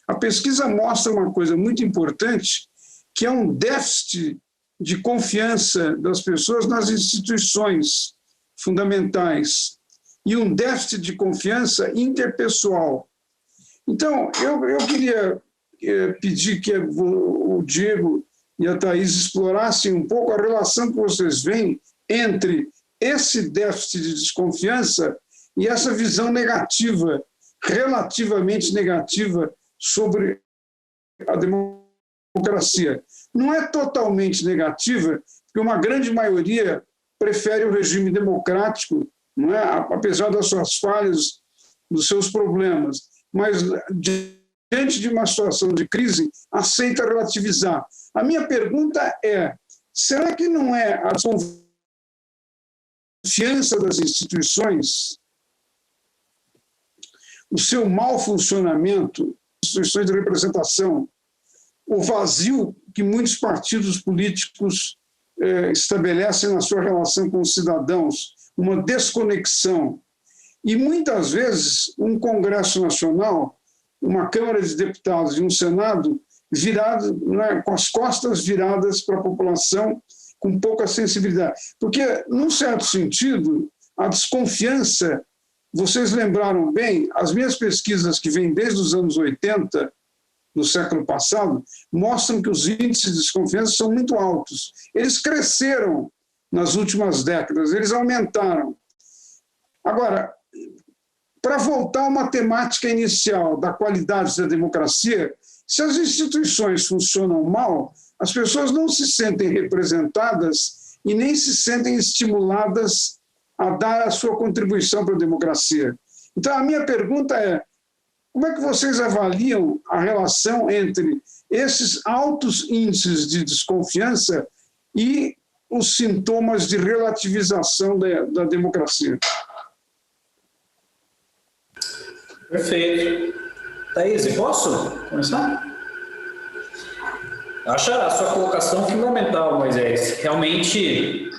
a pesquisa mostra uma coisa muito importante, que é um déficit de confiança das pessoas nas instituições fundamentais e um déficit de confiança interpessoal. Então, eu queria pedir que o Diego e a Thaís explorassem um pouco a relação que vocês veem entre esse déficit de desconfiança e essa visão negativa, relativamente negativa, sobre a democracia. Não é totalmente negativa, porque uma grande maioria prefere o regime democrático, não é? Apesar das suas falhas, dos seus problemas, mas diante de uma situação de crise, aceita relativizar. A minha pergunta é: será que não é a confiança das instituições o seu mau funcionamento, instituições de representação, o vazio que muitos partidos políticos estabelecem na sua relação com os cidadãos, uma desconexão. E, muitas vezes, um Congresso Nacional, uma Câmara de Deputados e um Senado virado, né, com as costas viradas para a população, com pouca sensibilidade. Porque, num certo sentido, a desconfiança, vocês lembraram bem, as minhas pesquisas que vêm desde os anos 80, no século passado, mostram que os índices de desconfiança são muito altos. Eles cresceram nas últimas décadas, eles aumentaram. Agora, para voltar a uma temática inicial da qualidade da democracia, se as instituições funcionam mal, as pessoas não se sentem representadas e nem se sentem estimuladas a dar a sua contribuição para a democracia. Então, a minha pergunta é: como é que vocês avaliam a relação entre esses altos índices de desconfiança e os sintomas de relativização da democracia? Perfeito. Thaís, posso começar? Acho a sua colocação fundamental, Moisés. Realmente,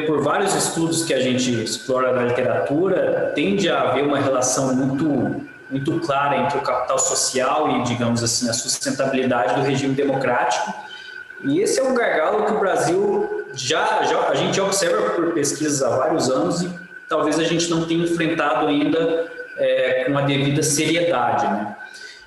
por vários estudos que a gente explora na literatura, tende a haver uma relação muito clara entre o capital social e, digamos assim, a sustentabilidade do regime democrático. E esse é um gargalo que o Brasil a gente observa por pesquisas há vários anos e talvez a gente não tenha enfrentado ainda com a devida seriedade, né?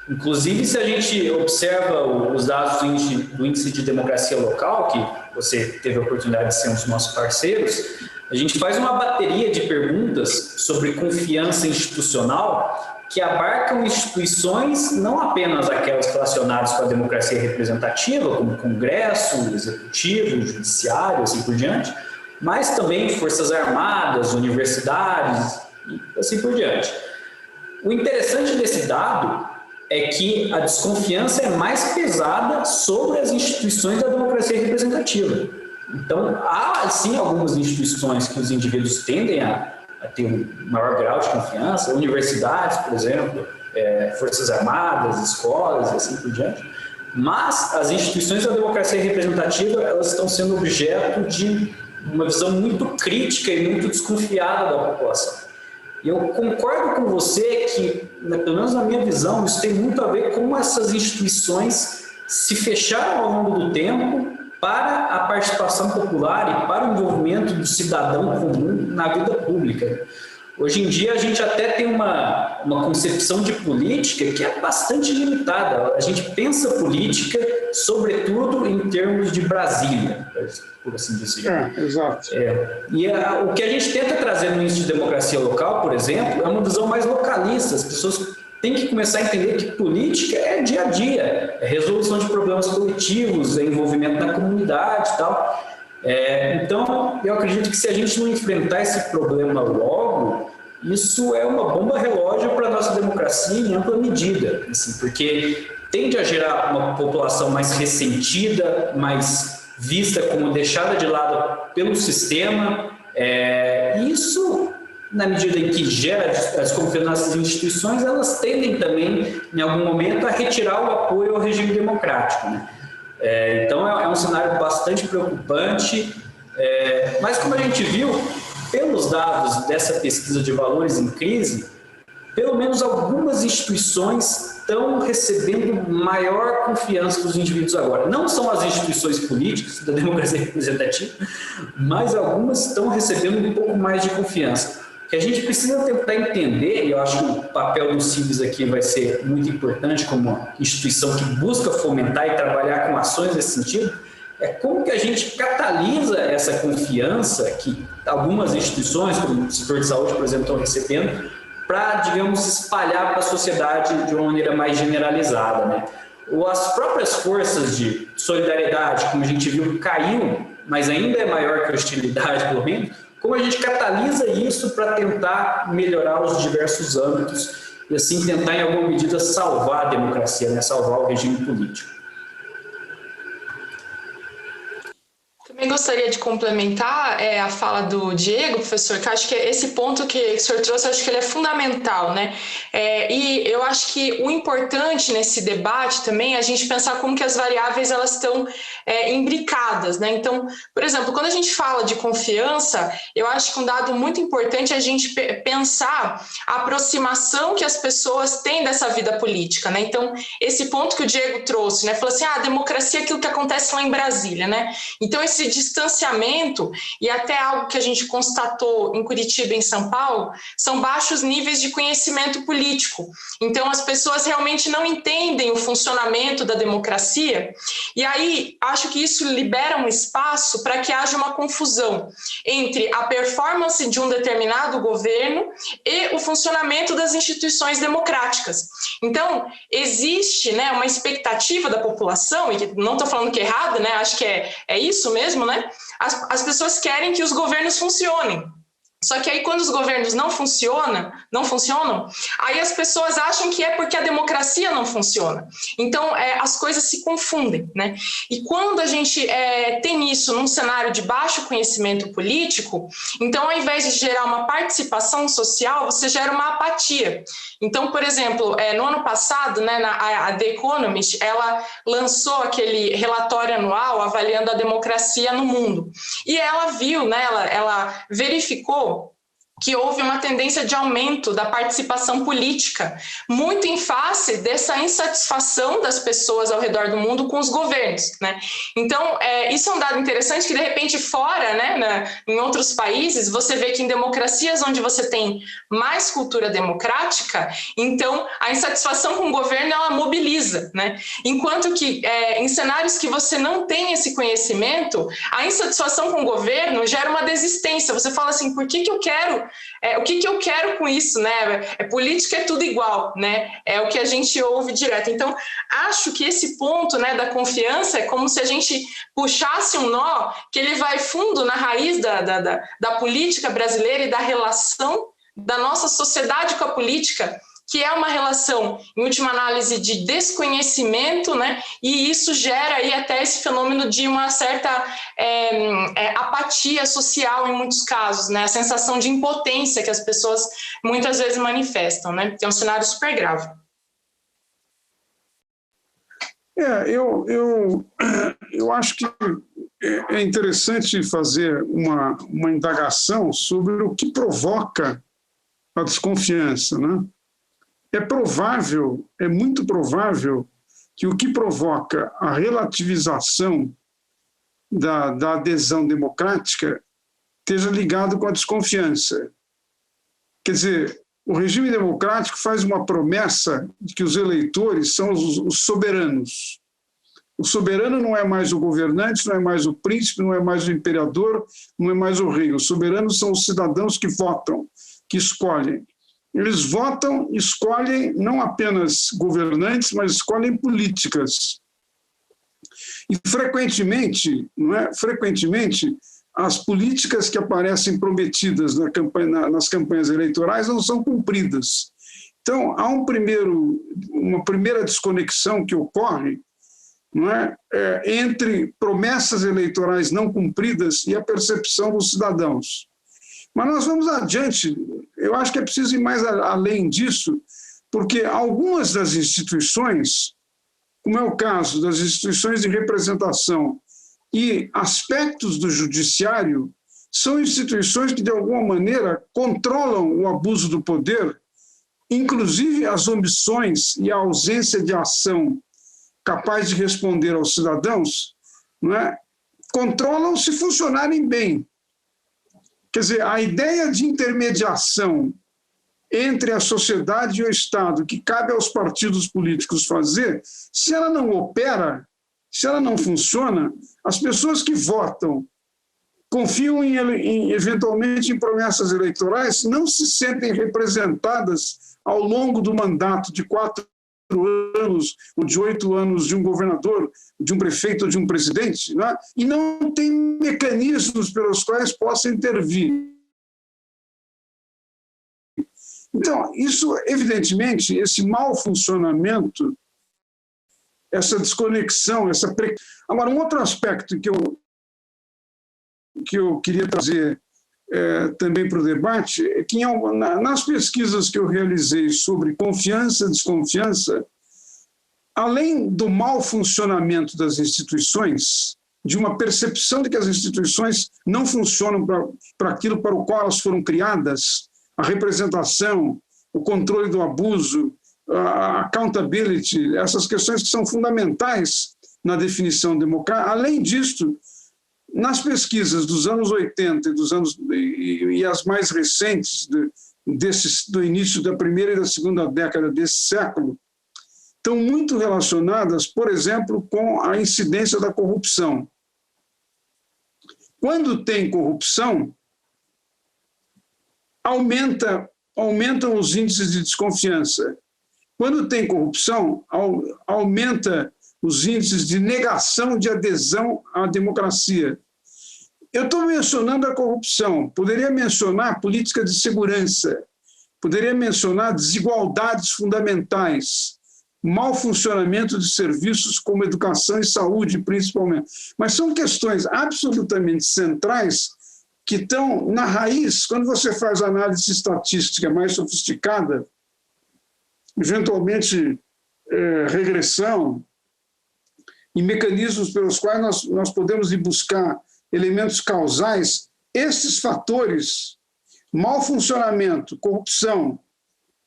Inclusive, se a gente observa os dados do índice de democracia local, que você teve a oportunidade de ser um dos nossos parceiros, a gente faz uma bateria de perguntas sobre confiança institucional que abarcam instituições, não apenas aquelas relacionadas com a democracia representativa, como o Congresso, o Executivo, o Judiciário, assim por diante, mas também Forças Armadas, universidades e assim por diante. O interessante desse dado é que a desconfiança é mais pesada sobre as instituições da democracia representativa. Então, há, sim, algumas instituições que os indivíduos tendem a ter um maior grau de confiança, universidades, por exemplo, Forças Armadas, escolas e assim por diante, mas as instituições da democracia representativa, elas estão sendo objeto de uma visão muito crítica e muito desconfiada da população. E eu concordo com você que, pelo menos na minha visão, isso tem muito a ver com essas instituições se fecharam ao longo do tempo para a participação popular e para o envolvimento do cidadão comum na vida pública. Hoje em dia, a gente até tem uma concepção de política que é bastante limitada. A gente pensa política, sobretudo, em termos de Brasília, por assim dizer. Exato. E o que a gente tenta trazer no índice de democracia local, por exemplo, é uma visão mais localista. As pessoas têm que começar a entender que política é dia a dia, é resolução de problemas coletivos, é envolvimento na comunidade e tal. Então, eu acredito que se a gente não enfrentar esse problema logo, isso é uma bomba relógio para a nossa democracia em ampla medida, assim, porque tende a gerar uma população mais ressentida, mais vista como deixada de lado pelo sistema. Isso, na medida em que gera a desconfiança nas instituições, elas tendem também, em algum momento, a retirar o apoio ao regime democrático, né? Então, é um cenário bastante preocupante, mas como a gente viu, pelos dados dessa pesquisa de valores em crise, pelo menos algumas instituições estão recebendo maior confiança dos indivíduos agora. Não são as instituições políticas da democracia representativa, mas algumas estão recebendo um pouco mais de confiança. O que a gente precisa tentar entender, e eu acho que o papel do CIVES aqui vai ser muito importante como uma instituição que busca fomentar e trabalhar com ações nesse sentido, é como que a gente catalisa essa confiança que algumas instituições, como o setor de saúde, por exemplo, estão recebendo, para, digamos, espalhar para a sociedade de uma maneira mais generalizada, né? Ou as próprias forças de solidariedade, como a gente viu, caiu, mas ainda é maior que a hostilidade, pelo menos. Como a gente catalisa isso para tentar melhorar os diversos âmbitos e, assim, tentar, em alguma medida, salvar a democracia, né? Salvar o regime político. Eu gostaria de complementar a fala do Diego, professor, que acho que esse ponto que o senhor trouxe, acho que ele é fundamental, né? E eu acho que o importante nesse debate também é a gente pensar como que as variáveis elas estão imbricadas, né? Então, por exemplo, quando a gente fala de confiança, eu acho que um dado muito importante é a gente pensar a aproximação que as pessoas têm dessa vida política, né? Então, esse ponto que o Diego trouxe, né? Falou assim, a democracia é aquilo que acontece lá em Brasília, né? Então, esse distanciamento e até algo que a gente constatou em Curitiba e em São Paulo são baixos níveis de conhecimento político. Então, as pessoas realmente não entendem o funcionamento da democracia e aí acho que isso libera um espaço para que haja uma confusão entre a performance de um determinado governo e o funcionamento das instituições democráticas. Então, existe, né, uma expectativa da população, e não estou falando que é errado, né, acho que é isso mesmo, né? As pessoas querem que os governos funcionem. Só que aí quando os governos não funcionam, aí as pessoas acham que é porque a democracia não funciona. Então, as coisas se confundem, né? E quando a gente tem isso num cenário de baixo conhecimento político, então, ao invés de gerar uma participação social, você gera uma apatia. Então, por exemplo, no ano passado, né, a The Economist, ela lançou aquele relatório anual avaliando a democracia no mundo. E ela viu, né, ela verificou que houve uma tendência de aumento da participação política, muito em face dessa insatisfação das pessoas ao redor do mundo com os governos, né? Então, isso é um dado interessante que, de repente, fora, né, em outros países, você vê que em democracias onde você tem mais cultura democrática, então, a insatisfação com o governo, ela mobiliza, né? Enquanto que, em cenários que você não tem esse conhecimento, a insatisfação com o governo gera uma desistência. Você fala assim, por que eu quero o que eu quero com isso, né? Política é tudo igual, né? É o que a gente ouve direto. Então, acho que esse ponto, né, da confiança é como se a gente puxasse um nó que ele vai fundo na raiz da política brasileira e da relação da nossa sociedade com a política, que é uma relação, em última análise, de desconhecimento, né? E isso gera aí até esse fenômeno de uma certa apatia social em muitos casos, né? A sensação de impotência que as pessoas muitas vezes manifestam, né? Que é um cenário super grave. Eu acho que é interessante fazer uma indagação sobre o que provoca a desconfiança, né? É muito provável que o que provoca a relativização da adesão democrática esteja ligado com a desconfiança. Quer dizer, o regime democrático faz uma promessa de que os eleitores são os soberanos. O soberano não é mais o governante, não é mais o príncipe, não é mais o imperador, não é mais o rei. Os soberanos são os cidadãos que votam, que escolhem. Eles votam, escolhem não apenas governantes, mas escolhem políticas. E, frequentemente, as políticas que aparecem prometidas nas campanhas eleitorais não são cumpridas. Então, há uma primeira desconexão que ocorre, entre promessas eleitorais não cumpridas e a percepção dos cidadãos. Mas nós vamos adiante. Eu acho que é preciso ir mais além disso, porque algumas das instituições, como é o caso das instituições de representação e aspectos do judiciário, são instituições que, de alguma maneira, controlam o abuso do poder, inclusive as omissões e a ausência de ação capaz de responder aos cidadãos, controlam se funcionarem bem. Quer dizer, a ideia de intermediação entre a sociedade e o Estado, que cabe aos partidos políticos fazer, se ela não opera, se ela não funciona, as pessoas que votam, confiam eventualmente em promessas eleitorais, não se sentem representadas ao longo do mandato de 4 anos ou de 8 anos de um governador, de um prefeito ou de um presidente, e não tem mecanismos pelos quais possa intervir. Então, isso, evidentemente, esse mau funcionamento, essa desconexão, Agora, um outro aspecto que eu que eu queria trazer também para o debate é que nas pesquisas que eu realizei sobre confiança e desconfiança, além do mau funcionamento das instituições, de uma percepção de que as instituições não funcionam para aquilo para o qual elas foram criadas, a representação, o controle do abuso, a accountability, essas questões que são fundamentais na definição democrática. Além disso, nas pesquisas dos anos 80 e as mais recentes, do início da primeira e da segunda década desse século, estão muito relacionadas, por exemplo, com a incidência da corrupção. Quando tem corrupção, aumentam os índices de desconfiança. Quando tem corrupção, aumenta os índices de negação de adesão à democracia. Eu estou mencionando a corrupção, poderia mencionar política de segurança, poderia mencionar desigualdades fundamentais, mau funcionamento de serviços como educação e saúde, principalmente. Mas são questões absolutamente centrais que estão na raiz. Quando você faz análise estatística mais sofisticada, eventualmente regressão, e mecanismos pelos quais nós podemos ir buscar elementos causais, esses fatores, mau funcionamento, corrupção,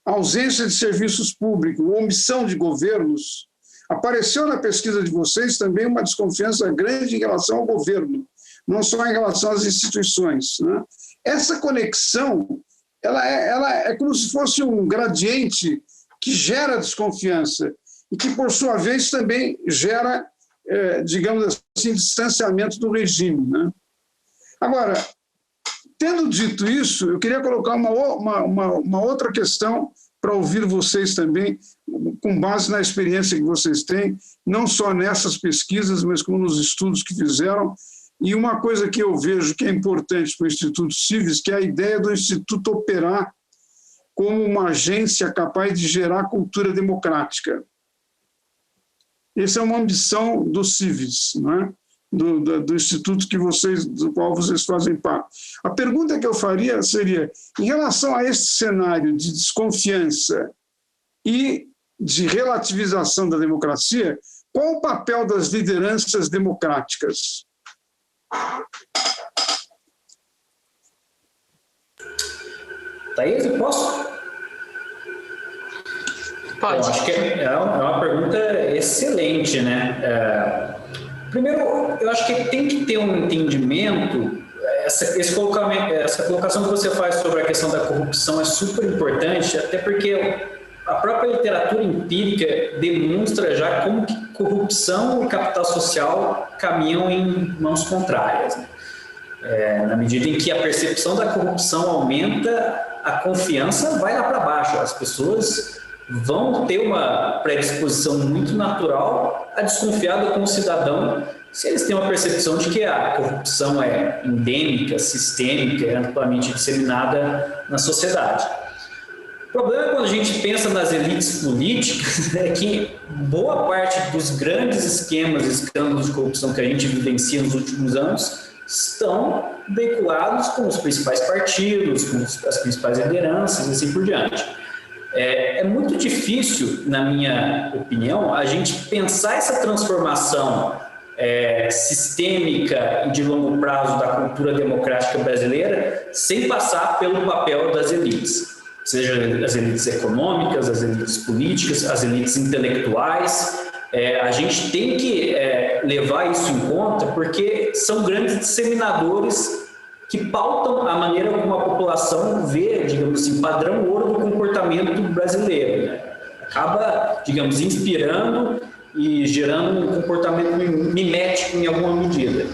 ausência de serviços públicos, omissão de governos, apareceu na pesquisa de vocês também uma desconfiança grande em relação ao governo, não só em relação às instituições, né? Essa conexão, ela é como se fosse um gradiente que gera desconfiança e que, por sua vez, também gera, digamos assim, distanciamento do regime, né? Agora, tendo dito isso, eu queria colocar uma outra questão para ouvir vocês também, com base na experiência que vocês têm, não só nessas pesquisas, mas como nos estudos que fizeram. E uma coisa que eu vejo que é importante para o Instituto Cives, que é a ideia do Instituto operar como uma agência capaz de gerar cultura democrática. Essa é uma ambição do Cives, não é? Do instituto do qual vocês fazem parte. A pergunta que eu faria seria, em relação a esse cenário de desconfiança e de relativização da democracia, qual o papel das lideranças democráticas? Thaís, eu posso? Pode. Eu acho que é uma pergunta excelente, né? Primeiro, eu acho que tem que ter um entendimento, essa colocação que você faz sobre a questão da corrupção é super importante, até porque a própria literatura empírica demonstra já como que corrupção e capital social caminham em mãos contrárias, né? Na medida em que a percepção da corrupção aumenta, a confiança vai lá para baixo, as pessoas vão ter uma predisposição muito natural a desconfiar com o cidadão se eles têm uma percepção de que a corrupção é endêmica, sistêmica, é amplamente disseminada na sociedade. O problema é quando a gente pensa nas elites políticas, é que boa parte dos grandes esquemas e escândalos de corrupção que a gente vivencia nos últimos anos estão vinculados com os principais partidos, com as principais lideranças e assim por diante. É muito difícil, na minha opinião, a gente pensar essa transformação sistêmica e de longo prazo da cultura democrática brasileira sem passar pelo papel das elites, seja as elites econômicas, as elites políticas, as elites intelectuais. A gente tem que levar isso em conta porque são grandes disseminadores que pautam a maneira como a população vê, digamos assim, padrão ouro do comportamento brasileiro, né? Acaba, digamos, inspirando e gerando um comportamento mimético em alguma medida.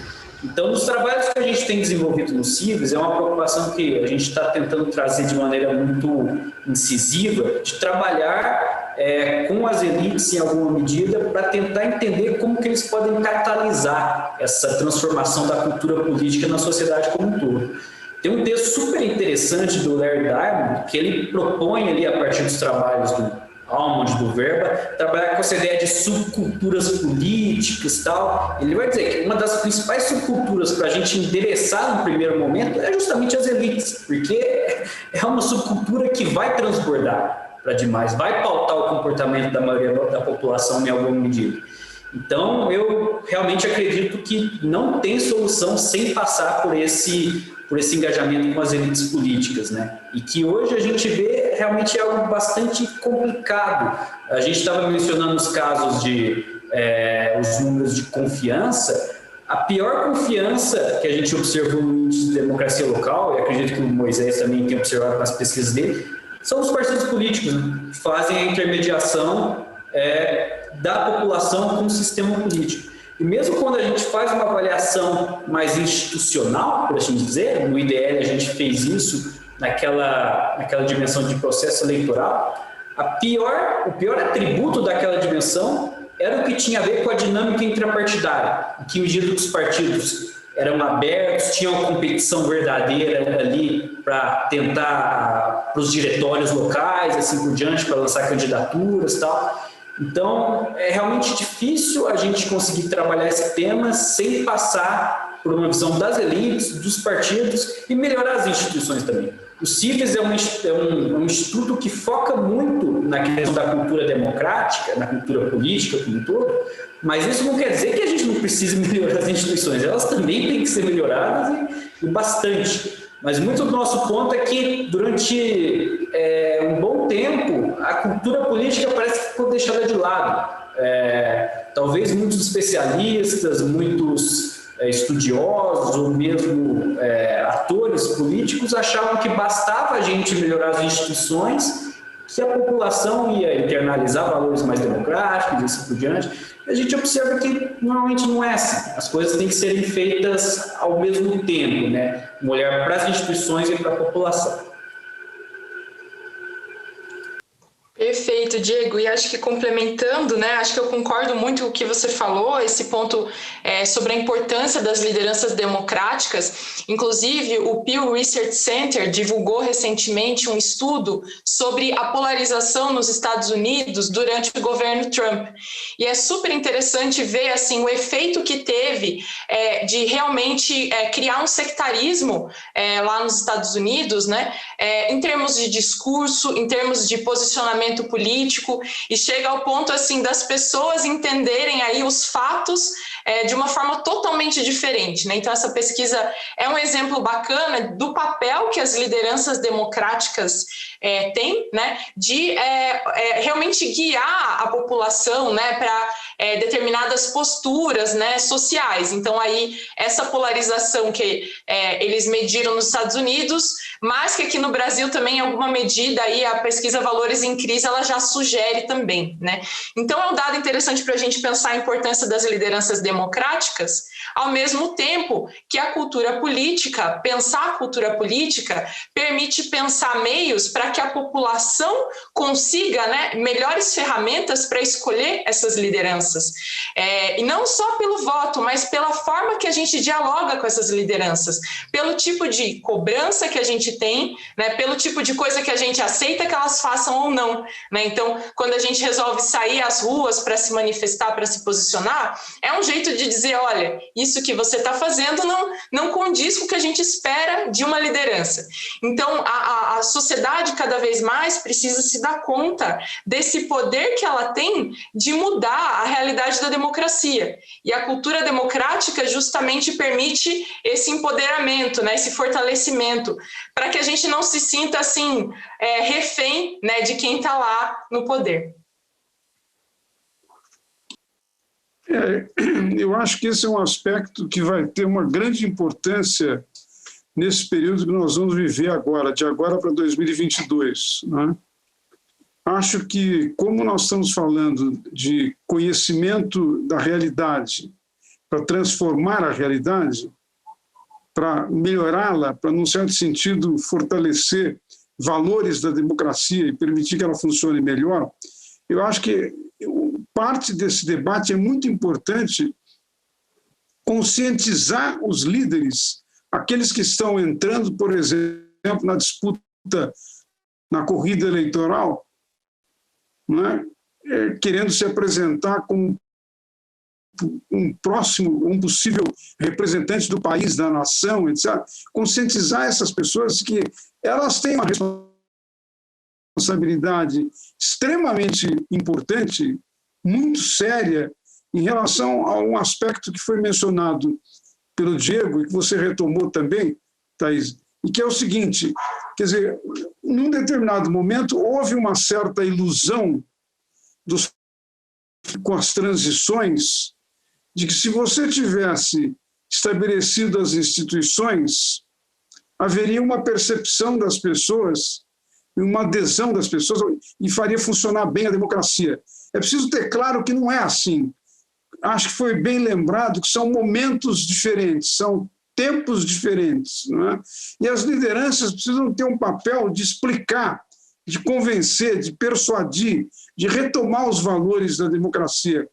Então, nos trabalhos que a gente tem desenvolvido no Cives, é uma preocupação que a gente está tentando trazer de maneira muito incisiva, de trabalhar com as elites em alguma medida para tentar entender como que eles podem catalisar essa transformação da cultura política na sociedade como um todo. Tem um texto super interessante do Larry Diamond que ele propõe ali a partir dos trabalhos do Almond, do Verba, trabalhar com essa ideia de subculturas políticas e tal. Ele vai dizer que uma das principais subculturas para a gente endereçar no primeiro momento é justamente as elites, porque é uma subcultura que vai transbordar para demais, vai pautar o comportamento da maioria da população em alguma medida. Então, eu realmente acredito que não tem solução sem passar por esse engajamento com as elites políticas, né? E que hoje a gente vê realmente algo bastante complicado. A gente estava mencionando os casos de os números de confiança. A pior confiança que a gente observou no índice de democracia local, e acredito que o Moisés também tem observado nas pesquisas dele, são os partidos políticos, né? Que fazem a intermediação da população com o sistema político. E mesmo quando a gente faz uma avaliação mais institucional, por assim dizer, no IDL a gente fez isso naquela dimensão de processo eleitoral, o pior atributo daquela dimensão era o que tinha a ver com a dinâmica intrapartidária, em que medida que os partidos eram abertos, tinham uma competição verdadeira ali para tentar, para os diretórios locais, assim por diante, para lançar candidaturas e tal. Então, é realmente difícil a gente conseguir trabalhar esse tema sem passar por uma visão das elites, dos partidos e melhorar as instituições também. O CIFES é um instituto que foca muito na questão da cultura democrática, na cultura política como um todo, mas isso não quer dizer que a gente não precise melhorar as instituições, elas também têm que ser melhoradas e bastante. Mas muito do nosso ponto é que, durante um bom tempo, a cultura política parece que ficou deixada de lado. Talvez muitos especialistas, muitos estudiosos ou mesmo atores políticos achavam que bastava a gente melhorar as instituições, que a população ia internalizar valores mais democráticos e assim por diante. A gente observa que normalmente não é assim. As coisas têm que serem feitas ao mesmo tempo, né? Um olhar para as instituições e para a população. Perfeito, Diego. E acho que complementando, né? Acho que eu concordo muito com o que você falou, esse ponto sobre a importância das lideranças democráticas. Inclusive, o Pew Research Center divulgou recentemente um estudo sobre a polarização nos Estados Unidos durante o governo Trump. E é super interessante ver assim, o efeito que teve de realmente criar um sectarismo lá nos Estados Unidos, né? Em termos de discurso, em termos de posicionamento político, e chega ao ponto assim das pessoas entenderem aí os fatos de uma forma totalmente diferente, né? Então essa pesquisa é um exemplo bacana do papel que as lideranças democráticas têm, né? De realmente guiar a população, né? Para determinadas posturas, né? Sociais. Então aí essa polarização que eles mediram nos Estados Unidos, mas que aqui no Brasil também, em alguma medida, aí a pesquisa Valores em Crise, ela já sugere também, né? Então é um dado interessante para a gente pensar a importância das lideranças democráticas, ao mesmo tempo que a cultura política, pensar a cultura política, permite pensar meios para que a população consiga, né, melhores ferramentas para escolher essas lideranças. E não só pelo voto, mas pela forma que a gente dialoga com essas lideranças, pelo tipo de cobrança que a gente tem, né, pelo tipo de coisa que a gente aceita que elas façam ou não, né? Então, quando a gente resolve sair às ruas para se manifestar, para se posicionar, é um jeito de dizer, olha, isso que você está fazendo não condiz com o que a gente espera de uma liderança. Então, a sociedade cada vez mais precisa se dar conta desse poder que ela tem de mudar a realidade da democracia. E a cultura democrática justamente permite esse empoderamento, né, esse fortalecimento, para que a gente não se sinta assim, refém, né, de quem está lá no poder. Eu acho que esse é um aspecto que vai ter uma grande importância nesse período que nós vamos viver agora, de agora para 2022, né? Acho que, como nós estamos falando de conhecimento da realidade, para transformar a realidade, para melhorá-la, para, num certo sentido, fortalecer valores da democracia e permitir que ela funcione melhor, eu acho que parte desse debate é muito importante conscientizar os líderes, aqueles que estão entrando, por exemplo, na disputa, na corrida eleitoral, não é? Querendo se apresentar como um possível representante do país, da nação, etc. Conscientizar essas pessoas que elas têm uma responsabilidade extremamente importante, muito séria, em relação a um aspecto que foi mencionado pelo Diego e que você retomou também, Thaís, e que é o seguinte, quer dizer, num determinado momento houve uma certa ilusão com as transições de que se você tivesse estabelecido as instituições, haveria uma percepção das pessoas, uma adesão das pessoas e faria funcionar bem a democracia. É preciso ter claro que não é assim. Acho que foi bem lembrado que são momentos diferentes, são tempos diferentes, não é? E as lideranças precisam ter um papel de explicar, de convencer, de persuadir, de retomar os valores da democracia.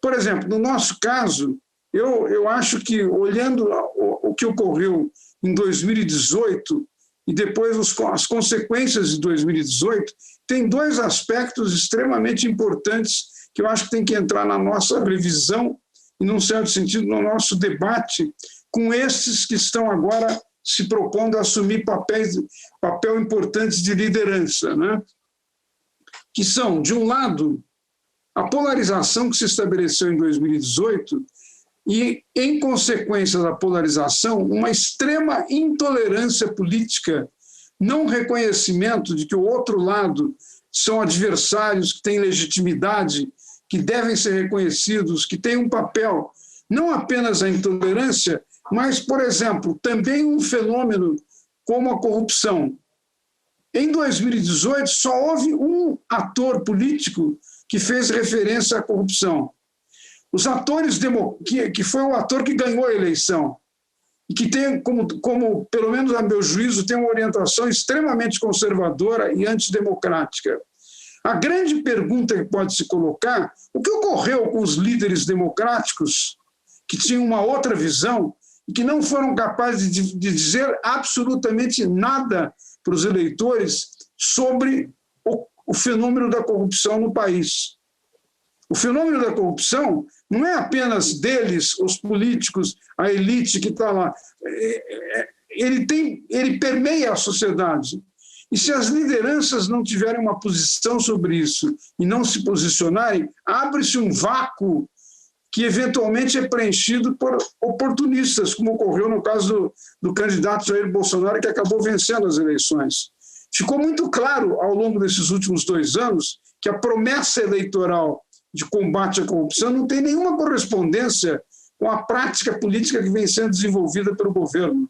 Por exemplo, no nosso caso, eu acho que, olhando o que ocorreu em 2018 e depois as consequências de 2018, tem dois aspectos extremamente importantes que eu acho que tem que entrar na nossa revisão e, num certo sentido, no nosso debate com esses que estão agora se propondo a assumir papel importante de liderança, né? Que são, de um lado, a polarização que se estabeleceu em 2018 e, em consequência da polarização, uma extrema intolerância política, não reconhecimento de que o outro lado são adversários que têm legitimidade, que devem ser reconhecidos, que têm um papel, não apenas a intolerância, mas, por exemplo, também um fenômeno como a corrupção. Em 2018, só houve um ator político que fez referência à corrupção. Os atores, que foi o ator que ganhou a eleição, e que tem, como, pelo menos a meu juízo, tem uma orientação extremamente conservadora e antidemocrática. A grande pergunta que pode se colocar, o que ocorreu com os líderes democráticos que tinham uma outra visão e que não foram capazes de dizer absolutamente nada para os eleitores sobre o fenômeno da corrupção no país. O fenômeno da corrupção não é apenas deles, os políticos, a elite que está lá. Ele permeia a sociedade. E se as lideranças não tiverem uma posição sobre isso e não se posicionarem, abre-se um vácuo que eventualmente é preenchido por oportunistas, como ocorreu no caso do candidato Jair Bolsonaro, que acabou vencendo as eleições. Ficou muito claro, ao longo desses últimos 2 anos, que a promessa eleitoral de combate à corrupção não tem nenhuma correspondência com a prática política que vem sendo desenvolvida pelo governo.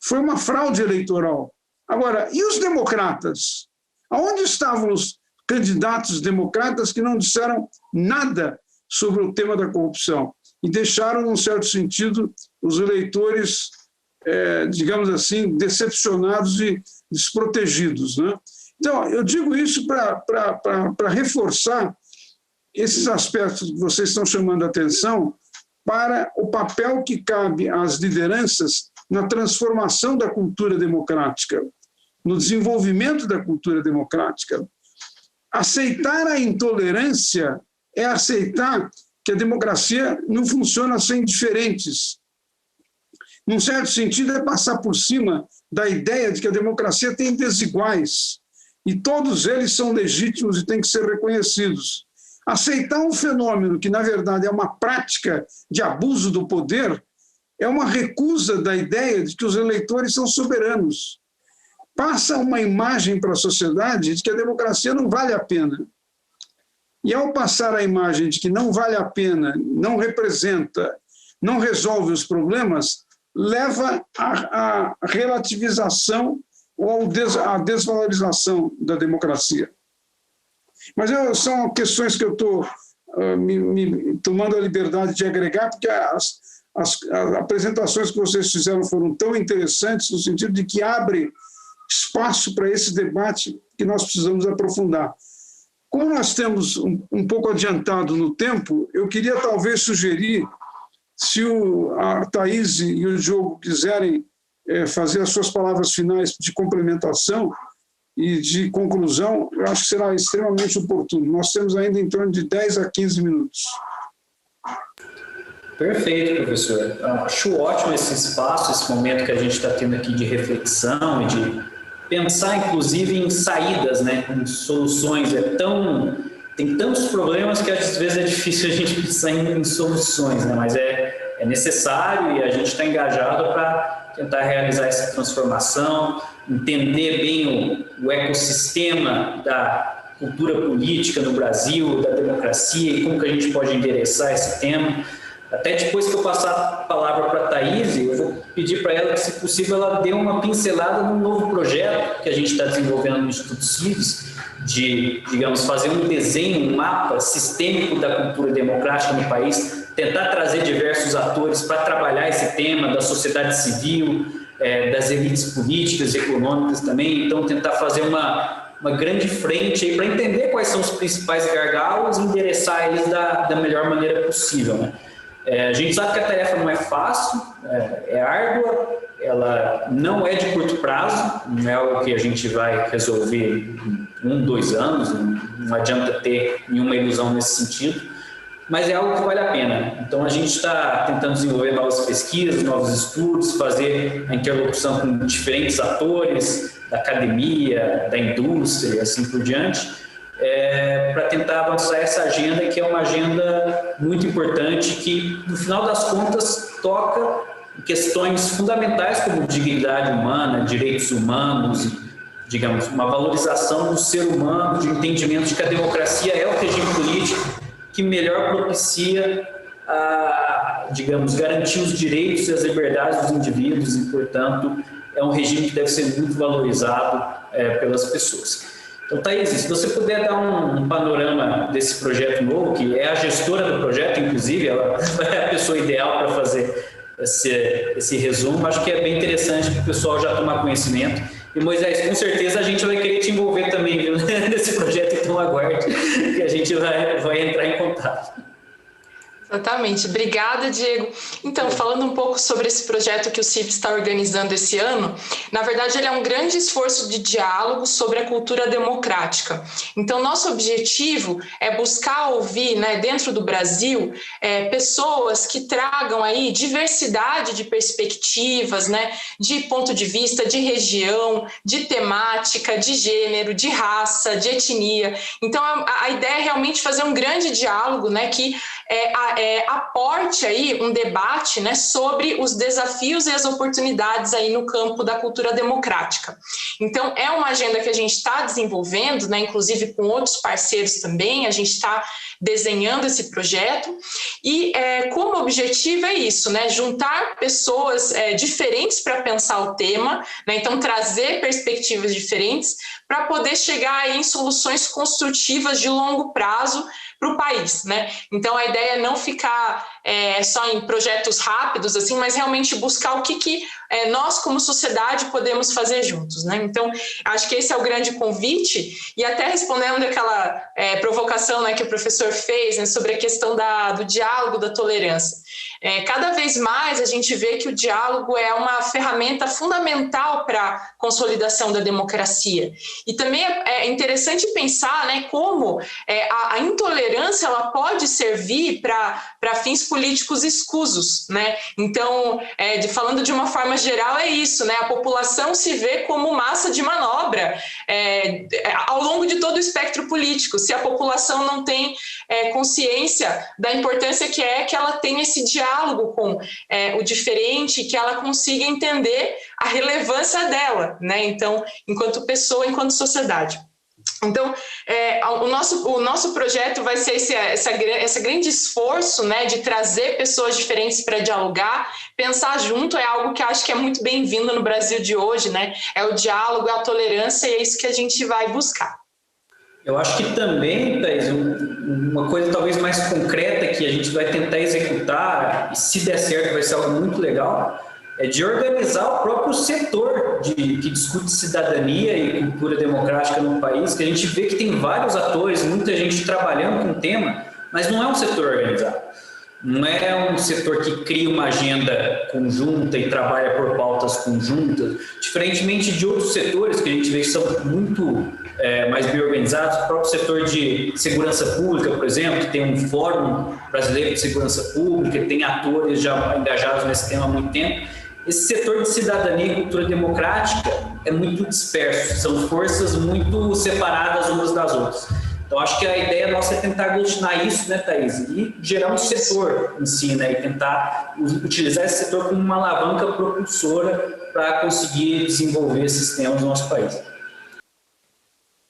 Foi uma fraude eleitoral. Agora, e os democratas? Aonde estavam os candidatos democratas que não disseram nada sobre o tema da corrupção e deixaram, num certo sentido, os eleitores, digamos assim, decepcionados e desprotegidos, né? Então, eu digo isso para reforçar esses aspectos que vocês estão chamando a atenção para o papel que cabe às lideranças na transformação da cultura democrática, no desenvolvimento da cultura democrática. Aceitar a intolerância é aceitar que a democracia não funciona sem diferentes. Num certo sentido, é passar por cima da ideia de que a democracia tem desiguais e todos eles são legítimos e têm que ser reconhecidos. Aceitar um fenômeno que, na verdade, é uma prática de abuso do poder é uma recusa da ideia de que os eleitores são soberanos. Passa uma imagem para a sociedade de que a democracia não vale a pena. E, ao passar a imagem de que não vale a pena, não representa, não resolve os problemas, leva à relativização ou à desvalorização da democracia. Mas são questões que eu estou me tomando a liberdade de agregar, porque as apresentações que vocês fizeram foram tão interessantes, no sentido de que abre espaço para esse debate que nós precisamos aprofundar. Como nós temos um pouco adiantado no tempo, eu queria talvez sugerir, se a Thaís e o Diogo quiserem fazer as suas palavras finais de complementação, e de conclusão, eu acho que será extremamente oportuno. Nós temos ainda em torno de 10 a 15 minutos. Perfeito, professor. Acho ótimo esse espaço, esse momento que a gente está tendo aqui de reflexão e de pensar, inclusive, em saídas, né, em soluções. Tem tantos problemas que às vezes é difícil a gente pensar em soluções, né, mas é necessário e a gente está engajado para tentar realizar essa transformação, entender bem o ecossistema da cultura política no Brasil, da democracia e como que a gente pode endereçar esse tema. Até depois que eu passar a palavra para a Thaís, eu vou pedir para ela que, se possível, ela dê uma pincelada num novo projeto que a gente está desenvolvendo no Instituto CIVES, de, digamos, fazer um desenho, um mapa sistêmico da cultura democrática no país, tentar trazer diversos atores para trabalhar esse tema, da sociedade civil, das elites políticas e econômicas também, então tentar fazer uma grande frente aí para entender quais são os principais gargalos e endereçar eles da melhor maneira possível, né? A gente sabe que a tarefa não é fácil, é árdua, ela não é de curto prazo, não é algo que a gente vai resolver em 1, 2 anos, não adianta ter nenhuma ilusão nesse sentido, mas é algo que vale a pena. Então a gente está tentando desenvolver novas pesquisas, novos estudos, fazer a interlocução com diferentes atores, da academia, da indústria e assim por diante, para tentar avançar essa agenda, que é uma agenda muito importante, que no final das contas toca em questões fundamentais como dignidade humana, direitos humanos, digamos, uma valorização do ser humano, de entendimento de que a democracia é o regime político que melhor propicia digamos, garantir os direitos e as liberdades dos indivíduos e, portanto, é um regime que deve ser muito valorizado pelas pessoas. Então, Thaís, se você puder dar um panorama desse projeto novo, que é a gestora do projeto, inclusive, ela é a pessoa ideal para fazer esse resumo, acho que é bem interessante para o pessoal já tomar conhecimento. E, Moisés, com certeza a gente vai querer te envolver também, viu, nesse projeto, então aguarde que a gente vai entrar em contato. Exatamente. Obrigada, Diego. Então, falando um pouco sobre esse projeto que o CIVES está organizando esse ano, na verdade, ele é um grande esforço de diálogo sobre a cultura democrática. Então, nosso objetivo é buscar ouvir, né, dentro do Brasil, pessoas que tragam aí diversidade de perspectivas, né, de ponto de vista, de região, de temática, de gênero, de raça, de etnia. Então, a ideia é realmente fazer um grande diálogo, né, que aporte aí um debate, né, sobre os desafios e as oportunidades aí no campo da cultura democrática. Então, é uma agenda que a gente está desenvolvendo, né, inclusive com outros parceiros também, a gente está desenhando esse projeto e como objetivo é isso, né, juntar pessoas diferentes para pensar o tema, né, então trazer perspectivas diferentes para poder chegar aí em soluções construtivas de longo prazo para o país, né? Então a ideia é não ficar só em projetos rápidos, assim, mas realmente buscar o que nós como sociedade podemos fazer juntos, né? Então acho que esse é o grande convite e até respondendo aquela provocação, né, que o professor fez, né, sobre a questão do diálogo, da tolerância. Cada vez mais a gente vê que o diálogo é uma ferramenta fundamental para a consolidação da democracia. E também é interessante pensar, né, como a intolerância ela pode servir para fins políticos escusos, né? Então, falando de uma forma geral, é isso, né? A população se vê como massa de manobra ao longo de todo o espectro político. Se a população não tem consciência da importância que ela tenha esse diálogo com o diferente, que ela consiga entender a relevância dela, né? Então, enquanto pessoa, enquanto sociedade. Então, o nosso projeto vai ser esse grande esforço, né, de trazer pessoas diferentes para dialogar, pensar junto, é algo que acho que é muito bem-vindo no Brasil de hoje, né? É o diálogo, é a tolerância e é isso que a gente vai buscar. Eu acho que também, Thaís, uma coisa talvez mais concreta que a gente vai tentar executar, e se der certo vai ser algo muito legal, é de organizar o próprio setor que discute cidadania e cultura democrática no país, que a gente vê que tem vários atores, muita gente trabalhando com o tema, mas não é um setor organizado. não é um setor que cria uma agenda conjunta e trabalha por pautas conjuntas, diferentemente de outros setores que a gente vê que são muito mais bem organizados. O próprio setor de segurança pública, por exemplo, que tem um Fórum Brasileiro de Segurança Pública, que tem atores já engajados nesse tema há muito tempo. Esse setor de cidadania e cultura democrática é muito disperso, são forças muito separadas umas das outras. Então, acho que a ideia nossa é tentar aglutinar isso, né, Thaís? E gerar um setor em si, né? E tentar utilizar esse setor como uma alavanca propulsora para conseguir desenvolver esses temas no nosso país.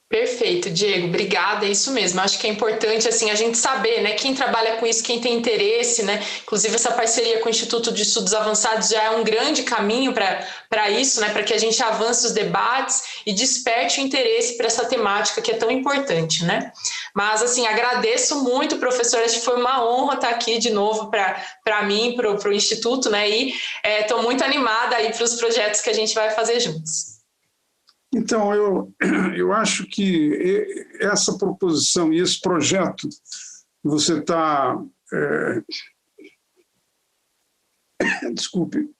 Perfeito, Diego, obrigada, é isso mesmo. Acho que é importante assim a gente saber, né, quem trabalha com isso, quem tem interesse, né? Inclusive essa parceria com o Instituto de Estudos Avançados já é um grande caminho para isso, né, para que a gente avance os debates e desperte o interesse para essa temática que é tão importante, né? Mas assim, agradeço muito, professor, acho que foi uma honra estar aqui de novo para mim, para o Instituto, né? E estou muito animada aí para os projetos que a gente vai fazer juntos. Então, eu acho que essa proposição e esse projeto que você está... desculpe.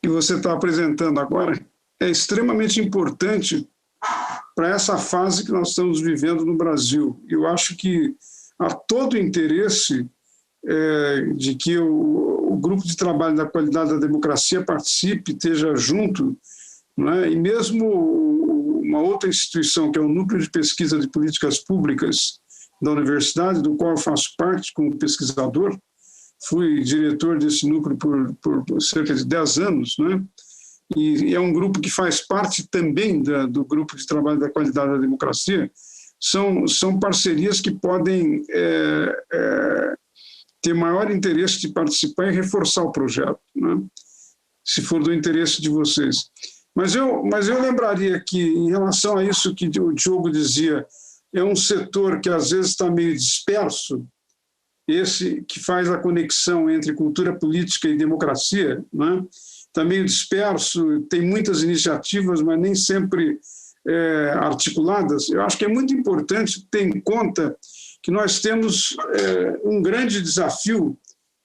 Que você está apresentando agora é extremamente importante para essa fase que nós estamos vivendo no Brasil. Eu acho que há todo o interesse de que o grupo de trabalho da qualidade da democracia participe, esteja junto, né? E mesmo uma outra instituição, que é o Núcleo de Pesquisa de Políticas Públicas da Universidade, do qual eu faço parte como pesquisador, fui diretor desse núcleo por cerca de 10 anos, né? E é um grupo que faz parte também do grupo de trabalho da qualidade da democracia. São parcerias que podem ter maior interesse de participar e reforçar o projeto, né? Se for do interesse de vocês. Mas eu lembraria que, em relação a isso que o Diogo dizia, é um setor que às vezes está meio disperso, esse que faz a conexão entre cultura política e democracia, né? Está meio disperso, tem muitas iniciativas, mas nem sempre articuladas. Eu acho que é muito importante ter em conta que nós temos um grande desafio,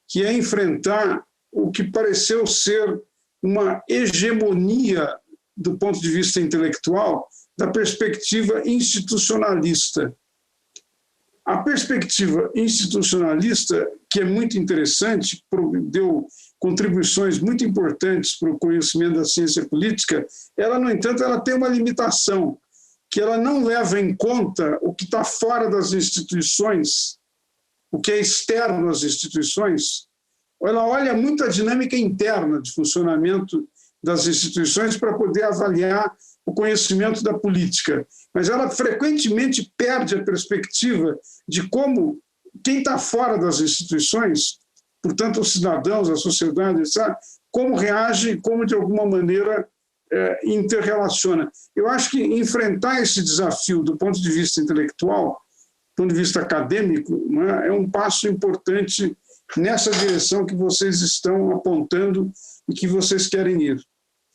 que é enfrentar o que pareceu ser uma hegemonia do ponto de vista intelectual da perspectiva institucionalista. A perspectiva institucionalista, que é muito interessante, deu contribuições muito importantes para o conhecimento da ciência política, ela, no entanto, ela tem uma limitação, que ela não leva em conta o que está fora das instituições, o que é externo às instituições. Ela olha muito a dinâmica interna de funcionamento das instituições para poder avaliar o conhecimento da política, mas ela frequentemente perde a perspectiva de como quem está fora das instituições, portanto os cidadãos, a sociedade, etc., como reage e como, de alguma maneira, interrelaciona. Eu acho que enfrentar esse desafio do ponto de vista intelectual, do ponto de vista acadêmico, né, é um passo importante nessa direção que vocês estão apontando e que vocês querem ir,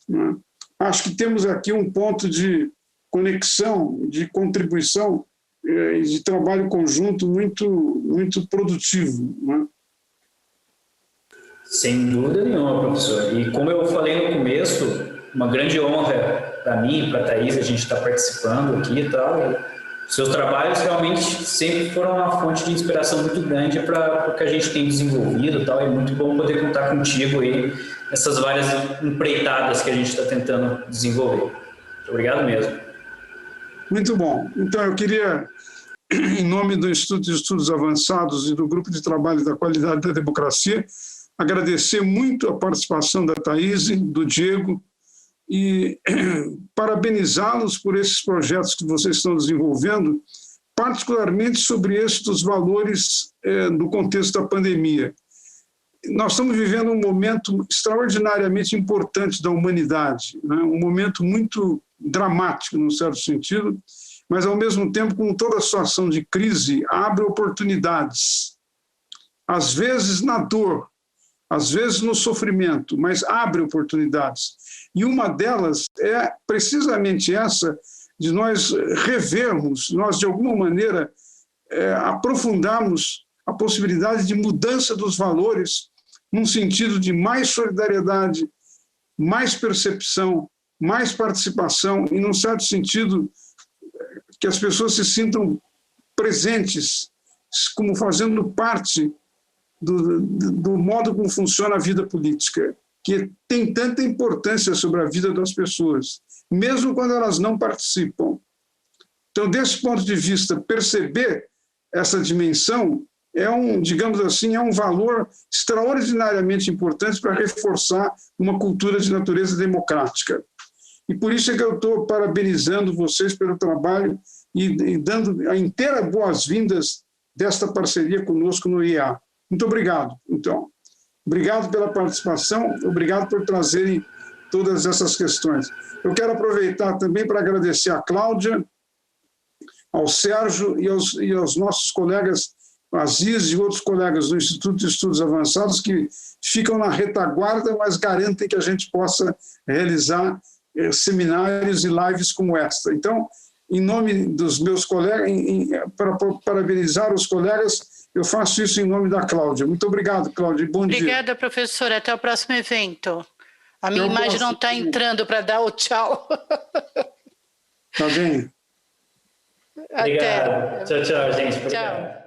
né? Acho que temos aqui um ponto de conexão, de contribuição e de trabalho conjunto muito produtivo, né? Sem dúvida nenhuma, professor. E como eu falei no começo, uma grande honra para mim e para a Thaís a gente estar participando aqui e tal. Seus trabalhos realmente sempre foram uma fonte de inspiração muito grande para o que a gente tem desenvolvido e tal. É muito bom poder contar contigo aí nessas várias empreitadas que a gente está tentando desenvolver. Muito obrigado mesmo. Muito bom. Então, eu queria, em nome do Instituto de Estudos Avançados e do Grupo de Trabalho da Qualidade da Democracia, agradecer muito a participação da Thaís, do Diego, e parabenizá-los por esses projetos que vocês estão desenvolvendo, particularmente sobre esse dos valores no contexto da pandemia. Nós estamos vivendo um momento extraordinariamente importante da humanidade, né? Um momento muito dramático, num certo sentido, mas, ao mesmo tempo, com toda a situação de crise, abre oportunidades, às vezes na dor, às vezes no sofrimento, mas abre oportunidades. E uma delas é precisamente essa de nós revermos, nós, de alguma maneira, aprofundarmos a possibilidade de mudança dos valores num sentido de mais solidariedade, mais percepção, mais participação e, num certo sentido, que as pessoas se sintam presentes, como fazendo parte do modo como funciona a vida política, que tem tanta importância sobre a vida das pessoas, mesmo quando elas não participam. Então, desse ponto de vista, perceber essa dimensão digamos assim, é um valor extraordinariamente importante para reforçar uma cultura de natureza democrática. E por isso é que eu estou parabenizando vocês pelo trabalho e dando a inteira boas-vindas desta parceria conosco no IA. Muito obrigado, então. Obrigado pela participação, obrigado por trazerem todas essas questões. Eu quero aproveitar também para agradecer à Cláudia, ao Sérgio e aos nossos colegas Aziz e outros colegas do Instituto de Estudos Avançados que ficam na retaguarda, mas garantem que a gente possa realizar seminários e lives como esta. Então, em nome dos meus colegas, para parabenizar os colegas, eu faço isso em nome da Cláudia. Muito obrigado, Cláudia, e bom dia. Obrigada, professora. Até o próximo evento. A minha imagem não está entrando para dar o tchau. Tá bem? Obrigado. Tchau, tchau, gente. Tchau.